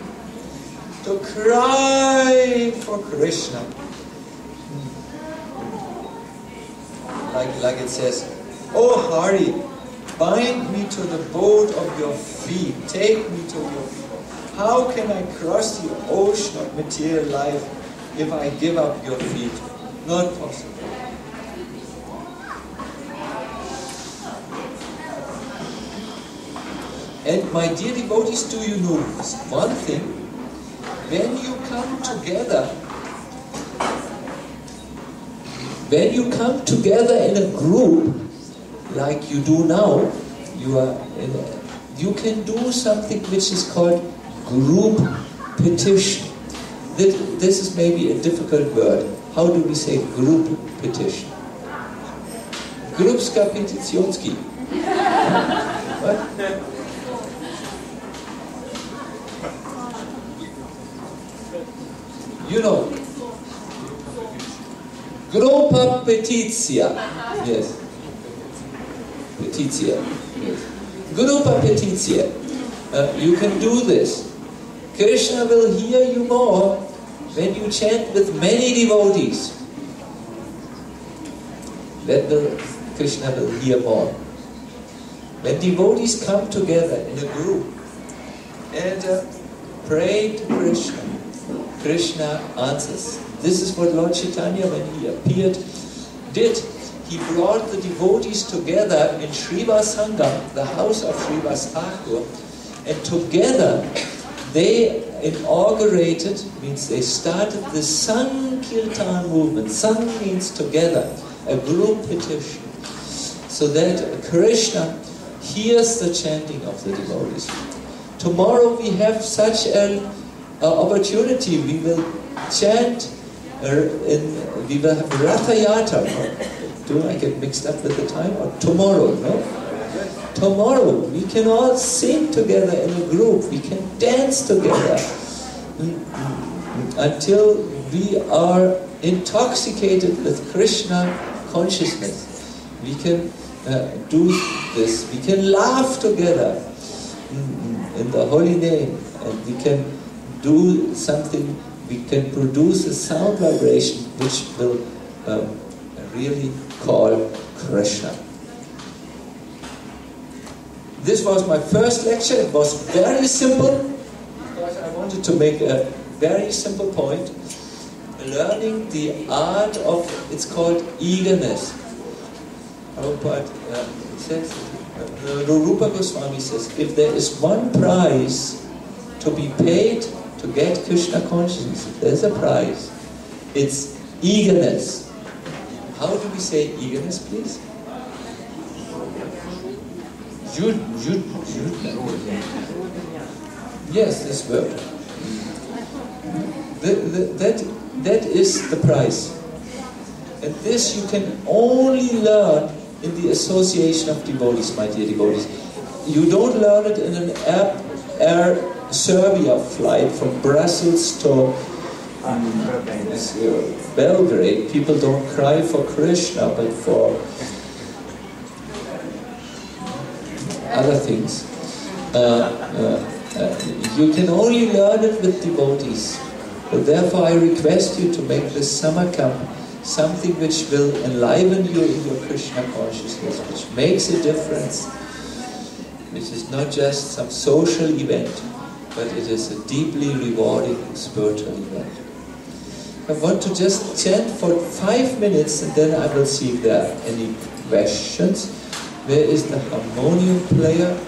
to cry for Krishna, like it says, "Oh Hari, bind me to the boat of your feet, take me to your feet. How can I cross the ocean of material life if I give up your feet? Not possible." And my dear devotees, do you know one thing? When you come together in a group, like you do now, you can do something which is called group petition. This is maybe a difficult word. How do we say group petition? Grupska petitsionski. What? You know, Grupa petitia. Yes. Petitia. Yes. Grupa petitia. You can do this. Krishna will hear you more when you chant with many devotees. Krishna will hear more. When devotees come together in a group and pray to Krishna, Krishna answers. This is what Lord Chaitanya, when he appeared, did. He brought the devotees together in Srivas Sangam, the house of Srivas Thakur, and together they inaugurated, means they started the Sankirtan movement. Sang means together, a group petition, so that Krishna hears the chanting of the devotees. Tomorrow we have such an opportunity. We will chant, we will have Ratha Yatra. Do I get mixed up with the time? Or tomorrow, no? Tomorrow we can all sing together in a group. We can dance together until we are intoxicated with Krishna consciousness. We can do this. We can laugh together in the holy name, and we can do something. We can produce a sound vibration which will really call Krishna. This was my first lecture. It was very simple, because I wanted to make a very simple point. Learning the art of, it's called eagerness. Prabhupada says, Rupa Goswami says, if there is one prize to be paid to get Krishna consciousness, if there's a prize, it's eagerness. How do we say eagerness, please? Yes, this word. That is the prize. And this you can only learn in the association of devotees, my dear devotees. You don't learn it in an air Serbia flight from Brussels to Belgrade. People don't cry for Krishna, but for other things. You can only learn it with devotees. But therefore I request you to make this summer camp something which will enliven you in your Krishna consciousness, which makes a difference, which is not just some social event, but it is a deeply rewarding spiritual event. I want to just chant for 5 minutes and then I will see if there are any questions. Where is the harmonium player?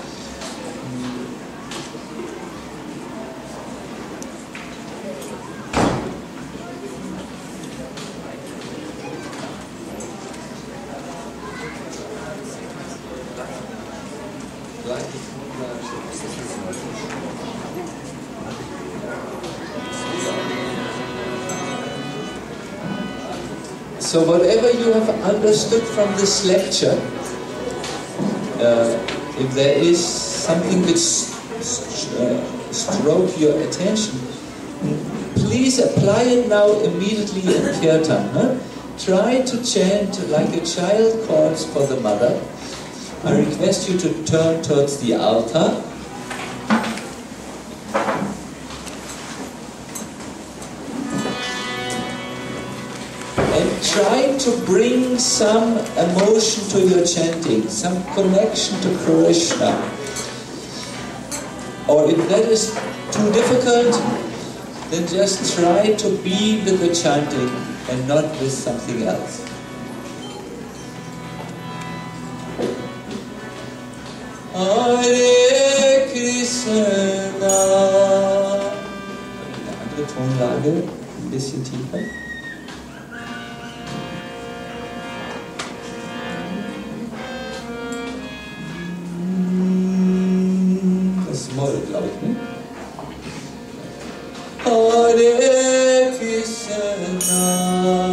So whatever you have understood from this lecture, if there is something which stroke your attention, please apply it now immediately in Kirtan. Huh? Try to chant like a child calls for the mother. I request you to turn towards the altar. Try to bring some emotion to your chanting, some connection to Krishna. Or if that is too difficult, then just try to be with the chanting and not with something else. Hare Krishna. Eine andere Tonlage, ein bisschen tiefer. Moll, glaube ich, ne? Hare Krishna, Hare Krishna,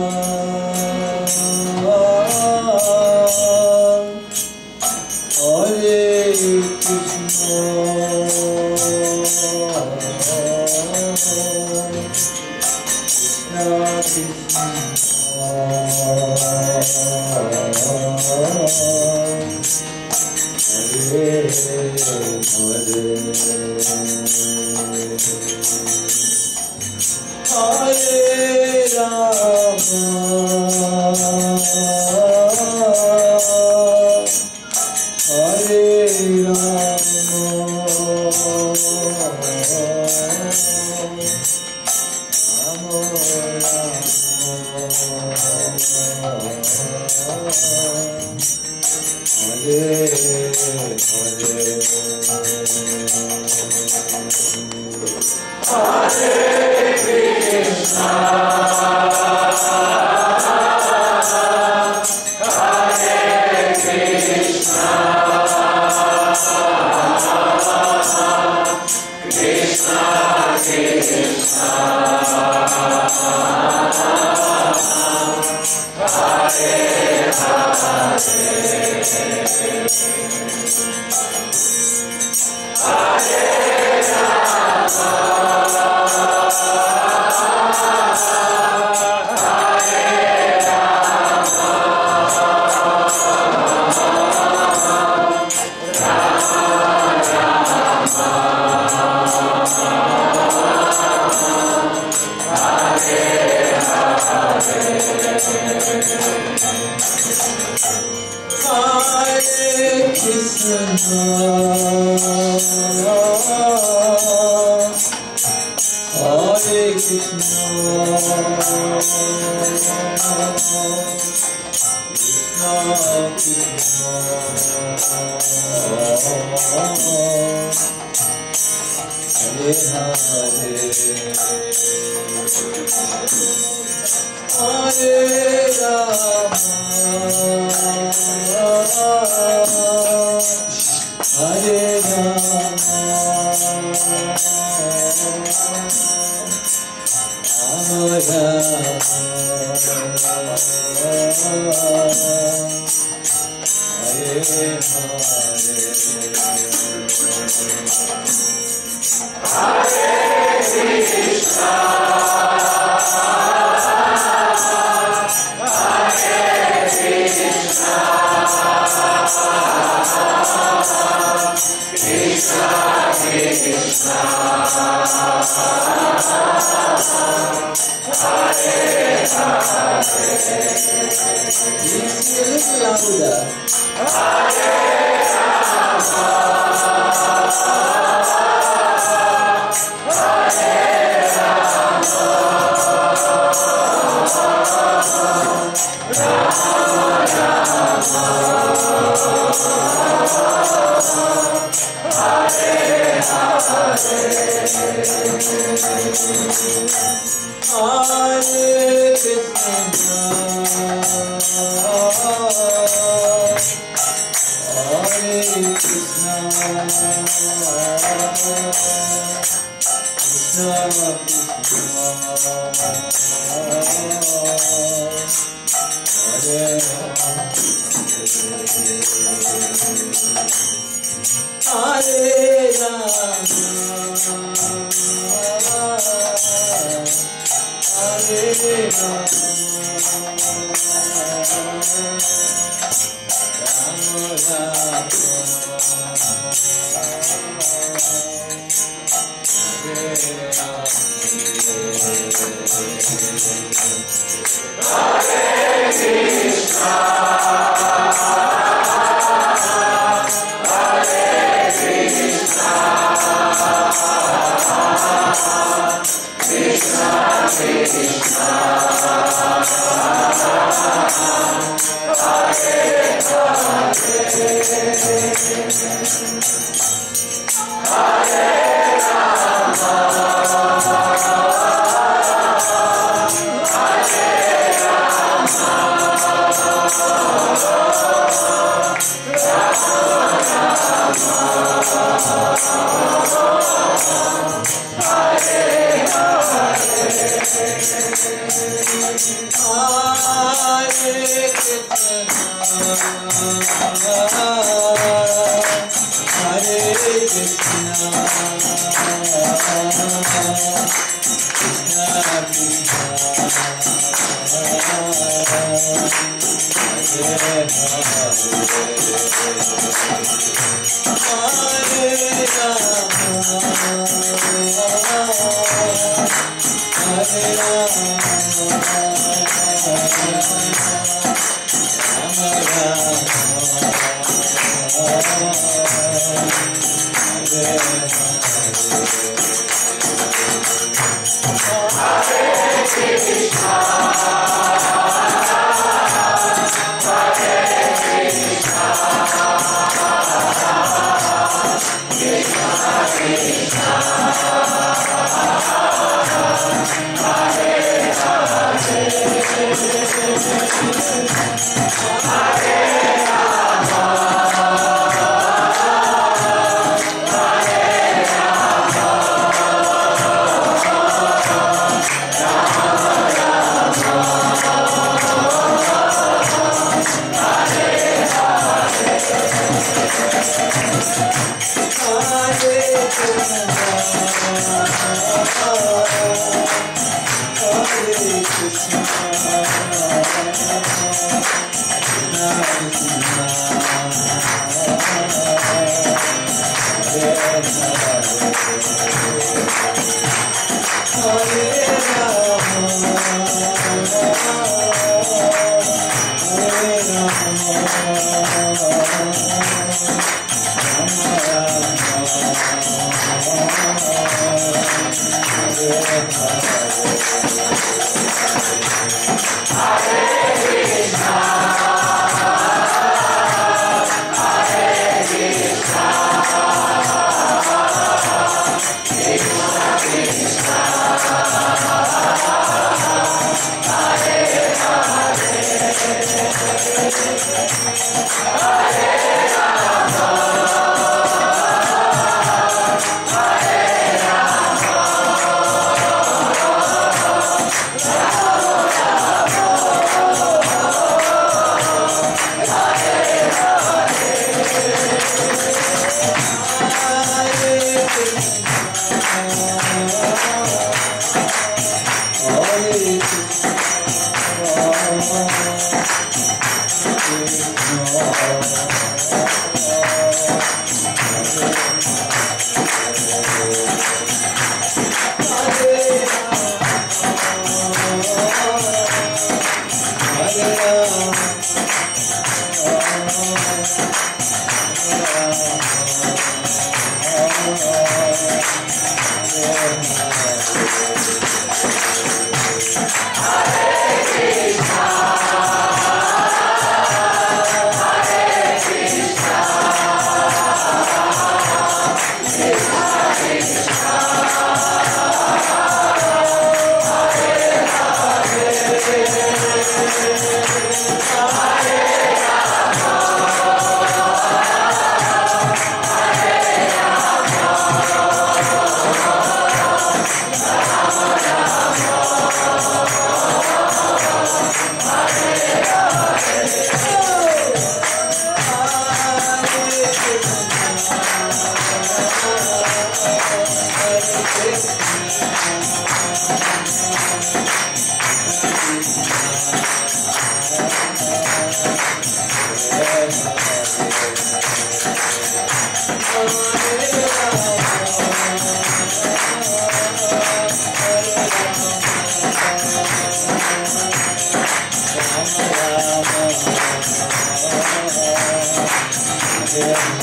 Hare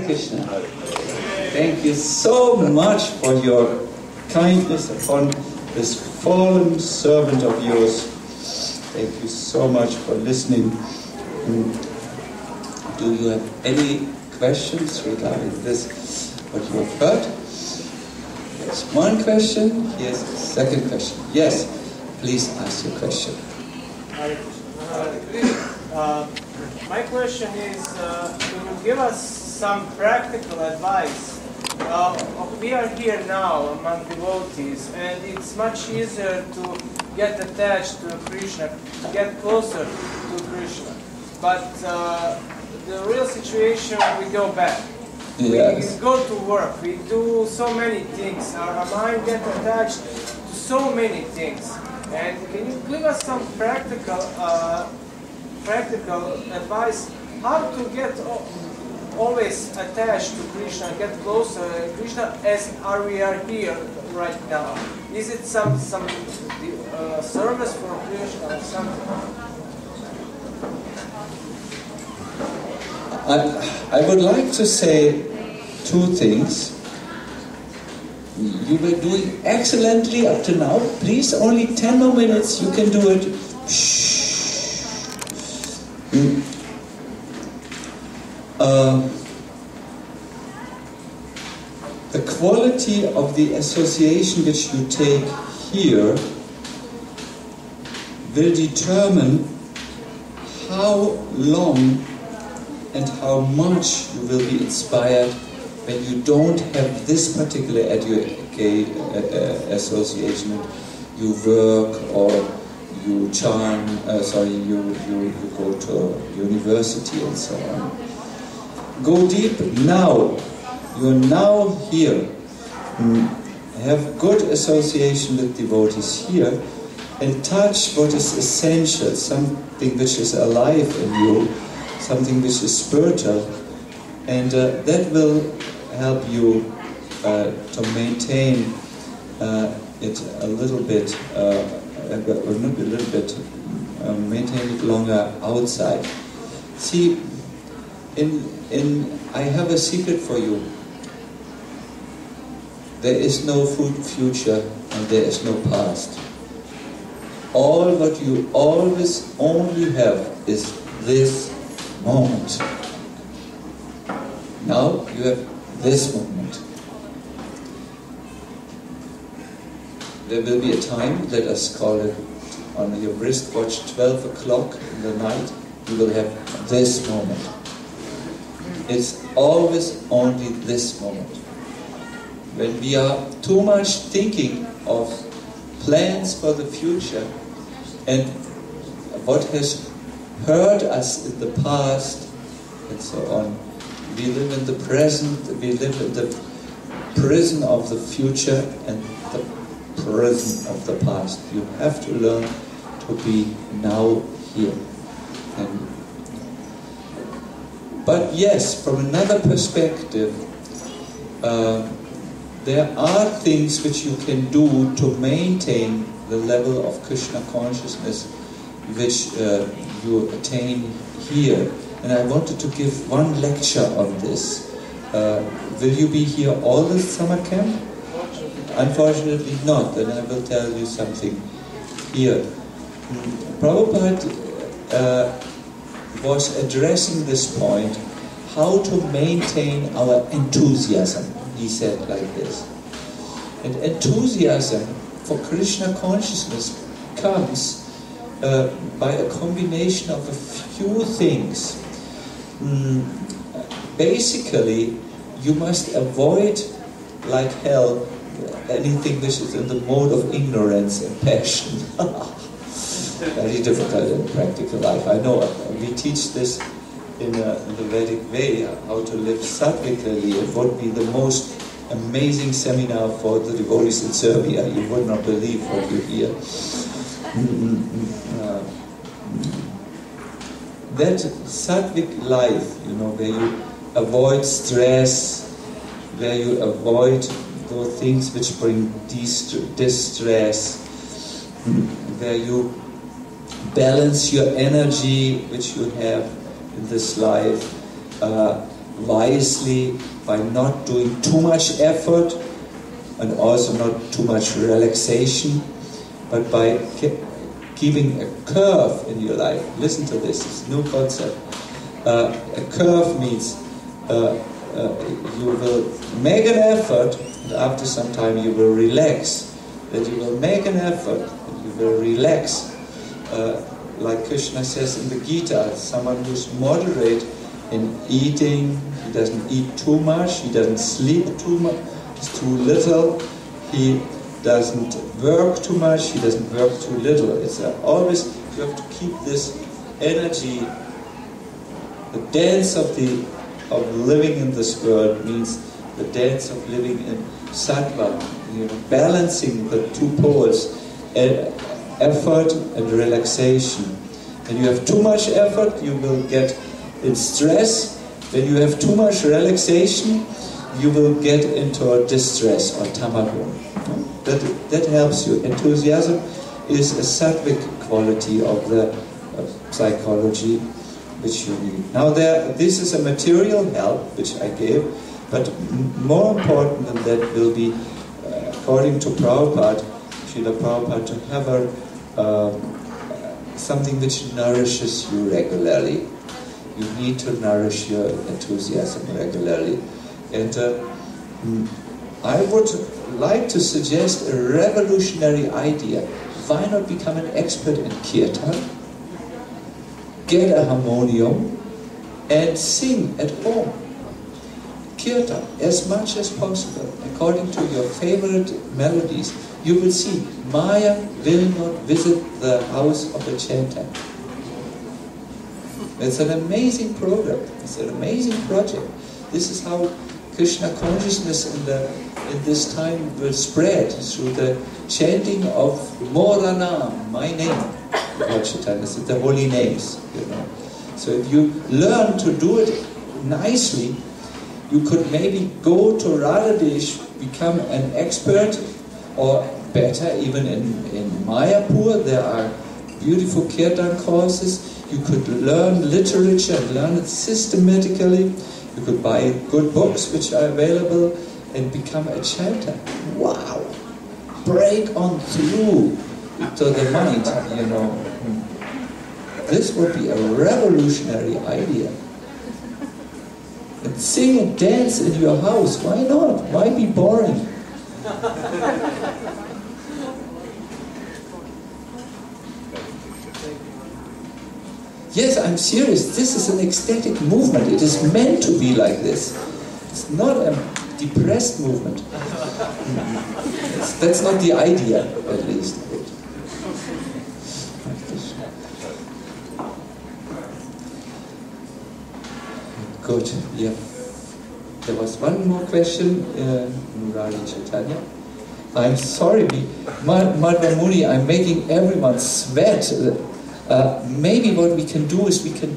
Krishna. Thank you so much for your kindness upon this fallen servant of yours. Thank you so much for listening. Do you have any questions regarding this, what you have heard? There's one question. Here's the second question. Yes, please ask your question. My question is, can you give us some practical advice? We are here now among devotees, and it's much easier to get attached to Krishna, to get closer to Krishna. But the real situation, we go back. Yes. We go to work, we do so many things, our mind gets attached to so many things. And can you give us some practical advice how to get always attached to Krishna, get closer to Krishna as we are here right now? Is it some service for Krishna or something? I would like to say two things. You were doing excellently up to now. Please, only 10 more minutes. You can do it. Shh. The quality of the association which you take here will determine how long and how much you will be inspired when you don't have this particular association. You work or you chant, you go to university and so on. Go deep now. You're now here. Have good association with devotees here and touch what is essential, something which is alive in you, something which is spiritual, and that will help you to maintain it a little bit, maintain it longer outside. See, I have a secret for you. There is no future and there is no past. All what you always only have is this moment. Now you have this moment. There will be a time, let us call it on your wristwatch, 12 o'clock in the night, you will have this moment. It's always only this moment. When we are too much thinking of plans for the future and what has hurt us in the past and so on, we live in the present, we live in the prison of the future and the prison of the past. You have to learn to be now here. But yes, from another perspective, there are things which you can do to maintain the level of Krishna consciousness which you attain here. And I wanted to give one lecture on this. Will you be here all the summer camp? Unfortunately not, then I will tell you something here. Prabhupada was addressing this point, how to maintain our enthusiasm. He said like this. And enthusiasm for Krishna consciousness comes by a combination of a few things. Basically, you must avoid, like hell, anything which is in the mode of ignorance and passion. Very difficult in practical life. I know we teach this in the Vedic way, how to live sattvically. It would be the most amazing seminar for the devotees in Serbia. You would not believe what you hear. That sattvic life, where you avoid stress, where you avoid those things which bring distress, where you balance your energy which you have in this life wisely by not doing too much effort and also not too much relaxation, but by keeping a curve in your life. Listen to this, it's a new concept. A curve means you will make an effort, and after some time you will relax. That you will make an effort, and you will relax. Like Krishna says in the Gita, someone who's moderate in eating, he doesn't eat too much, he doesn't sleep too much, too little, he doesn't work too much, he doesn't work too little. It's always, you have to keep this energy. The dance of living in this world means the dance of living in sattva, balancing the two poles, effort and relaxation. When you have too much effort, you will get in stress. When you have too much relaxation, you will get into a distress or tamagun. That helps you. Enthusiasm is a sattvic quality of the psychology which you need. Now this is a material help which I gave, but more important than that will be, according to Prabhupada, Srila Prabhupada, to have something which nourishes you regularly. You need to nourish your enthusiasm regularly. And I would like to suggest a revolutionary idea. Why not become an expert in Kirtan? Get a harmonium and sing at home. Kirtan, as much as possible, according to your favorite melodies. You will see, Maya will not visit the house of a chanter. It's an amazing program. It's an amazing project. This is how Krishna consciousness in this time will spread through the chanting of Moranam, my name. Lord Chaitanya said the holy names. So if you learn to do it nicely, you could maybe go to Radhadesh, become an expert, or better, even in Mayapur, there are beautiful Kirtan courses. You could learn literature and learn it systematically. You could buy good books which are available and become a chanter. Wow! Break on through to the mind, This would be a revolutionary idea. And sing and dance in your house. Why not? Why be boring? Yes, I'm serious. This is an ecstatic movement. It is meant to be like this. It's not a depressed movement. That's not the idea, at least. Good, yeah. There was one more question, Murari Chaitanya. I'm sorry, Madhva Muni, I'm making everyone sweat. Maybe what we can do is we can,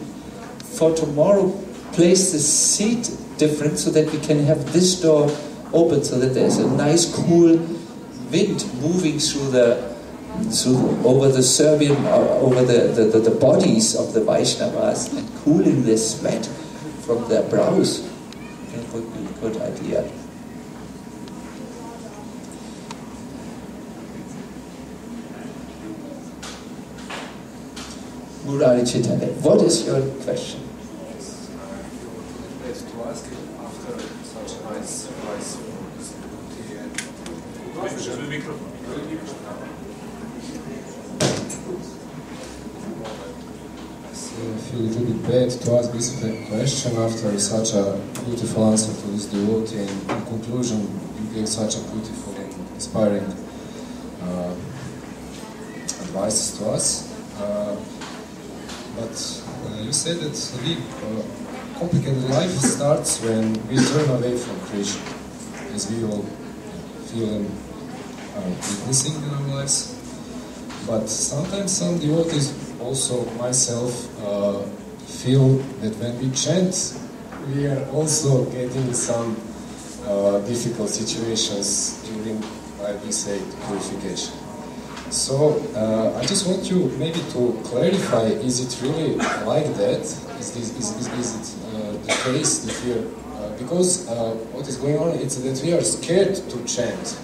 for tomorrow, place the seat different so that we can have this door open so that there's a nice cool wind moving over the Serbian, over the bodies of the Vaishnavas and cooling their sweat from their brows. That would be a good idea. Murari Chaitanya, what is your question? To ask it after such a nice I feel a little bit bad to ask this question after such a beautiful answer to this devotee, and in conclusion you gave such a beautiful and inspiring advice to us. But you said that the complicated life starts when we turn away from Krishna, as we all feel and are witnessing in our lives. But sometimes some devotees, also myself, feel that when we chant, we are also getting some difficult situations during, like we say, purification. So I just want you maybe to clarify: is it really like that? Is it the case that we are? Because what is going on is that we are scared to chant.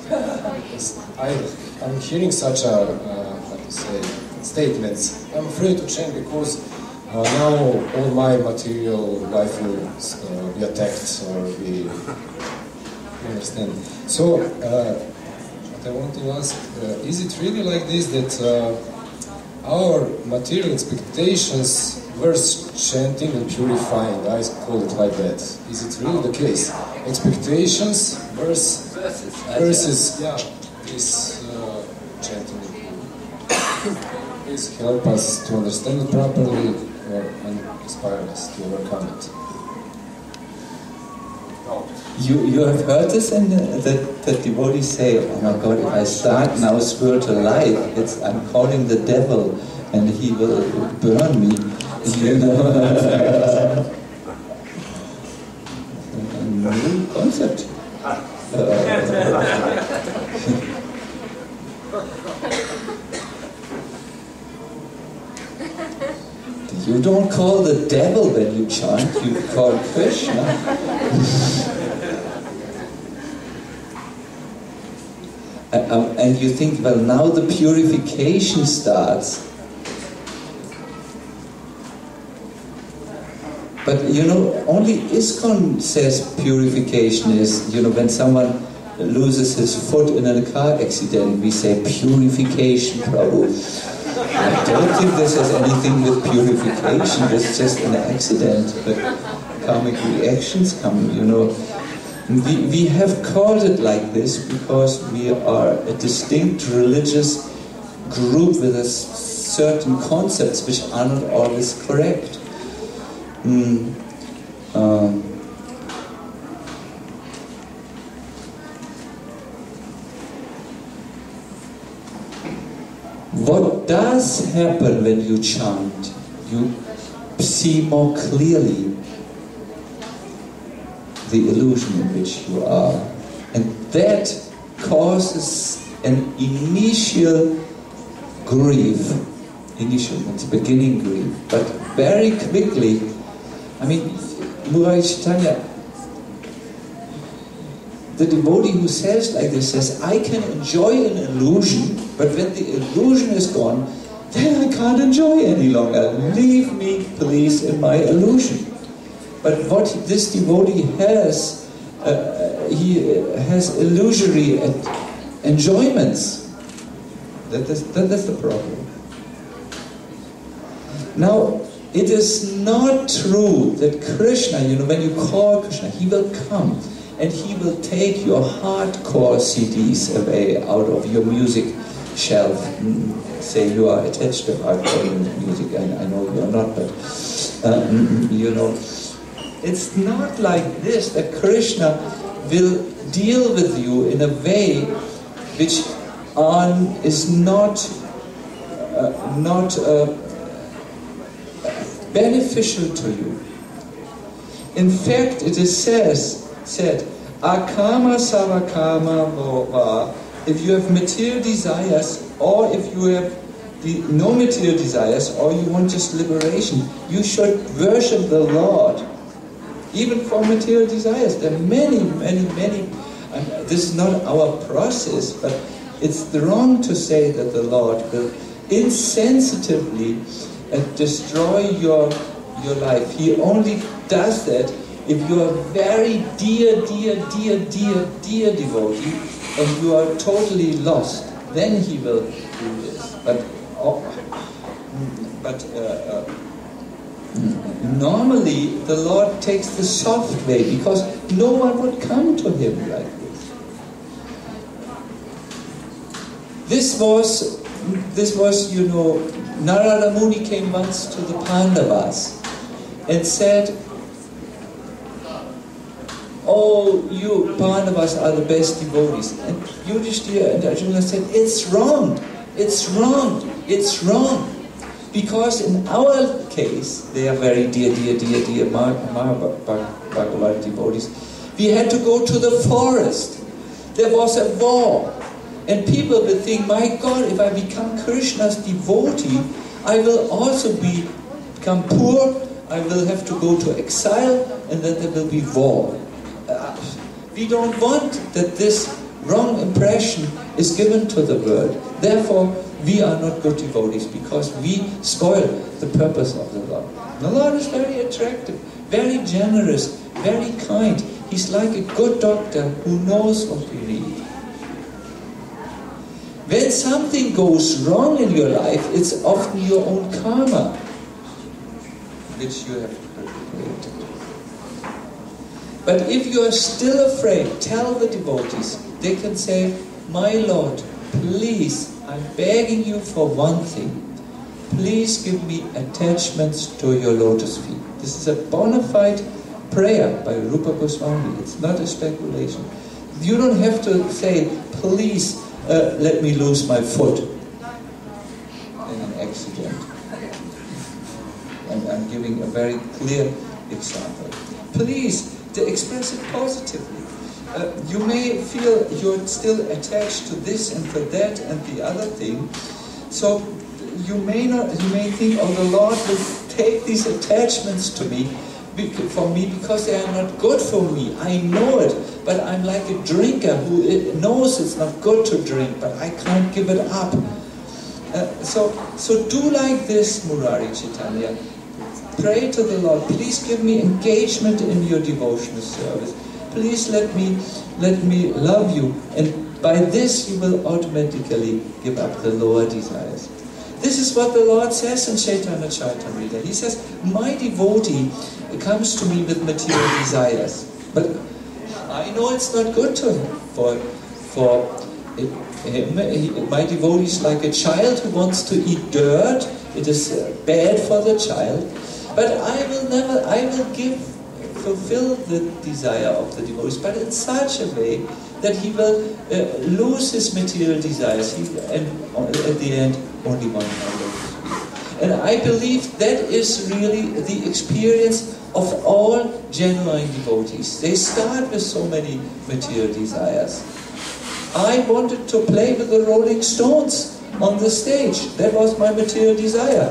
I'm hearing such a how to say statements. I'm afraid to chant because now all my material life will be attacked or be. You understand? So. I want to ask, is it really like this that our material expectations versus chanting and purifying, I call it like that, is it really the case? Expectations versus this chanting and purifying. Please help us to understand it properly and inspire us to overcome it. You have heard this, and that devotees say, "Oh my God, if I start now spiritual life, I'm calling the devil, and he will burn me." You know, a new concept. You don't call the devil when you chant; you call Krishna. And you think, well, now the purification starts. But you know, only ISKCON says purification is, you know, when someone loses his foot in a car accident, we say purification, Prabhu. I don't think this has anything with purification, it's just an accident. But karmic reactions come, you know. We have called it like this because we are a distinct religious group with certain concepts which are not always correct. What does happen when you chant? You see more clearly the illusion in which you are. And that causes an initial grief. It's beginning grief. But very quickly, I mean, Murari Chaitanya, the devotee who says like this says, I can enjoy an illusion, but when the illusion is gone, then I can't enjoy any longer. Leave me, please, in my illusion. But what this devotee has, he has illusory enjoyments. That is the problem. Now, it is not true that Krishna, you know, when you call Krishna, he will come and he will take your hardcore CDs away out of your music shelf. Say you are attached to hardcore music, I know you are not, but you know, it's not like this that Krishna will deal with you in a way which is not beneficial to you. In fact, it is said, Akama savakama va. If you have material desires, or if you have no material desires, or you want just liberation, you should worship the Lord. Even for material desires, there are many. This is not our process, but it's wrong to say that the Lord will insensitively destroy your life. He only does that if you are very dear devotee and you are totally lost. Then He will do this. But normally the Lord takes the soft way, because no one would come to Him like this. This was, Narada Muni came once to the Pandavas and said, "Oh, you Pandavas are the best devotees." And Yudhishthira and Arjuna said, "It's wrong, it's wrong, it's wrong." Because in our case, they are very dear Bhagavad devotees. We had to go to the forest. There was a war. And people will think, my God, if I become Krishna's devotee, I will also become poor, I will have to go to exile, and then there will be war. We don't want that this wrong impression is given to the world. Therefore, we are not good devotees, because we spoil the purpose of the Lord. The Lord is very attractive, very generous, very kind. He's like a good doctor who knows what you need. When something goes wrong in your life, it's often your own karma, which you have created. But if you are still afraid, tell the devotees. They can say, "My Lord, please, I'm begging you for one thing. Please give me attachments to your lotus feet." This is a bona fide prayer by Rupa Goswami. It's not a speculation. You don't have to say, "Please, let me lose my foot in an accident." And I'm giving a very clear example. Please, to express it positively. You may feel you're still attached to this and to that and the other thing. So you may think, "Oh, the Lord will take these attachments to me for me because they are not good for me. I know it, but I'm like a drinker who knows it's not good to drink, but I can't give it up." So do like this, Murari Chaitanya. Pray to the Lord, "Please give me engagement in your devotional service. Please let me love you." And by this you will automatically give up the lower desires. This is what the Lord says in Chaitanya Charitamrita. He says, "My devotee comes to me with material desires, but I know it's not good to him. My devotee is like a child who wants to eat dirt. It is bad for the child. But I will fulfill the desire of the devotees, but in such a way that he will lose his material desires, and at the end only one will. And I believe that is really the experience of all genuine devotees. They start with so many material desires. I wanted to play with the Rolling Stones on the stage. That was my material desire.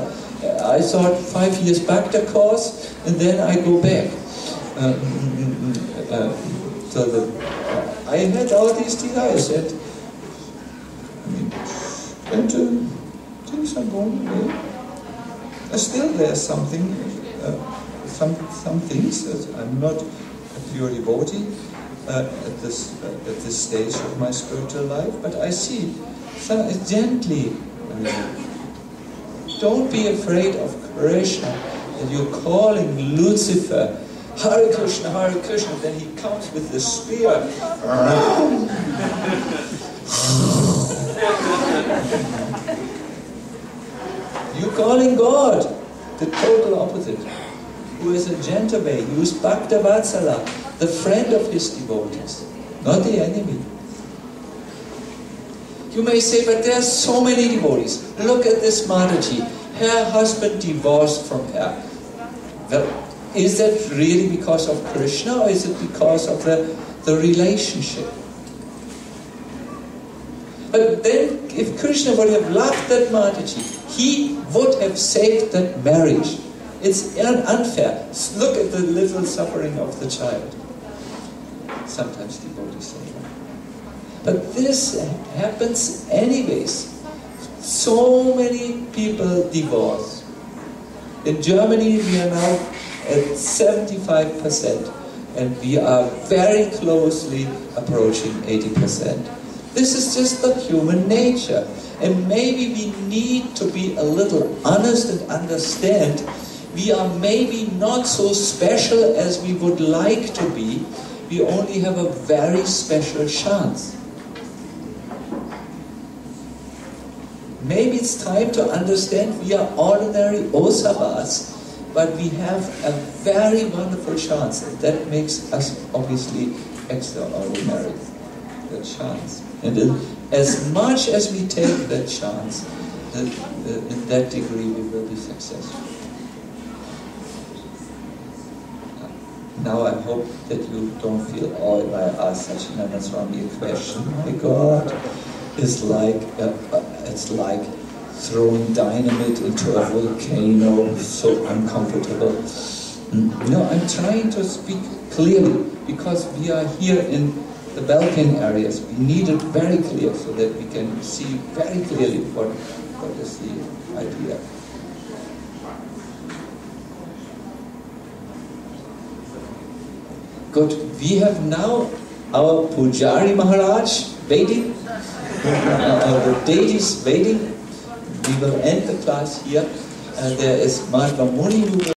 I thought 5 years Bhakta course, and then I go back. I had all these desires, and things are going away. Still, there's something, some things that I'm not a pure devotee at this stage of my spiritual life, but I see gently. Don't be afraid of Krishna, that you're calling Lucifer, Hare Krishna, then he comes with the spear. You're calling God, the total opposite, who is a Gentavai, who is Bhakta Vatsala, the friend of his devotees, not the enemy. You may say, "But there are so many devotees. Look at this Mataji. Her husband divorced from her." Well, Is that really because of Krishna, or is it because of the relationship? But then, if Krishna would have loved that Mataji, he would have saved that marriage. It's unfair. Look at the little suffering of the child. Sometimes devotees say that. But this happens anyways. So many people divorce. In Germany, we are now at 75%, and we are very closely approaching 80%. This is just the human nature. And maybe we need to be a little honest and understand we are maybe not so special as we would like to be. We only have a very special chance. Maybe it's time to understand we are ordinary Osavas, but we have a very wonderful chance. And that makes us obviously extraordinary, that chance. And as much as we take that chance, in that degree we will be successful. Now I hope that you don't feel awed by us, Sacinandana Swami, a question. My God, it's like throwing dynamite into a volcano, so uncomfortable. No, I'm trying to speak clearly, because we are here in the Balkan areas. We need it very clear so that we can see very clearly what is the idea. Good. We have now our Pujari Maharaj waiting, the deities waiting. We will end the class here. There is Mahatma Muni who will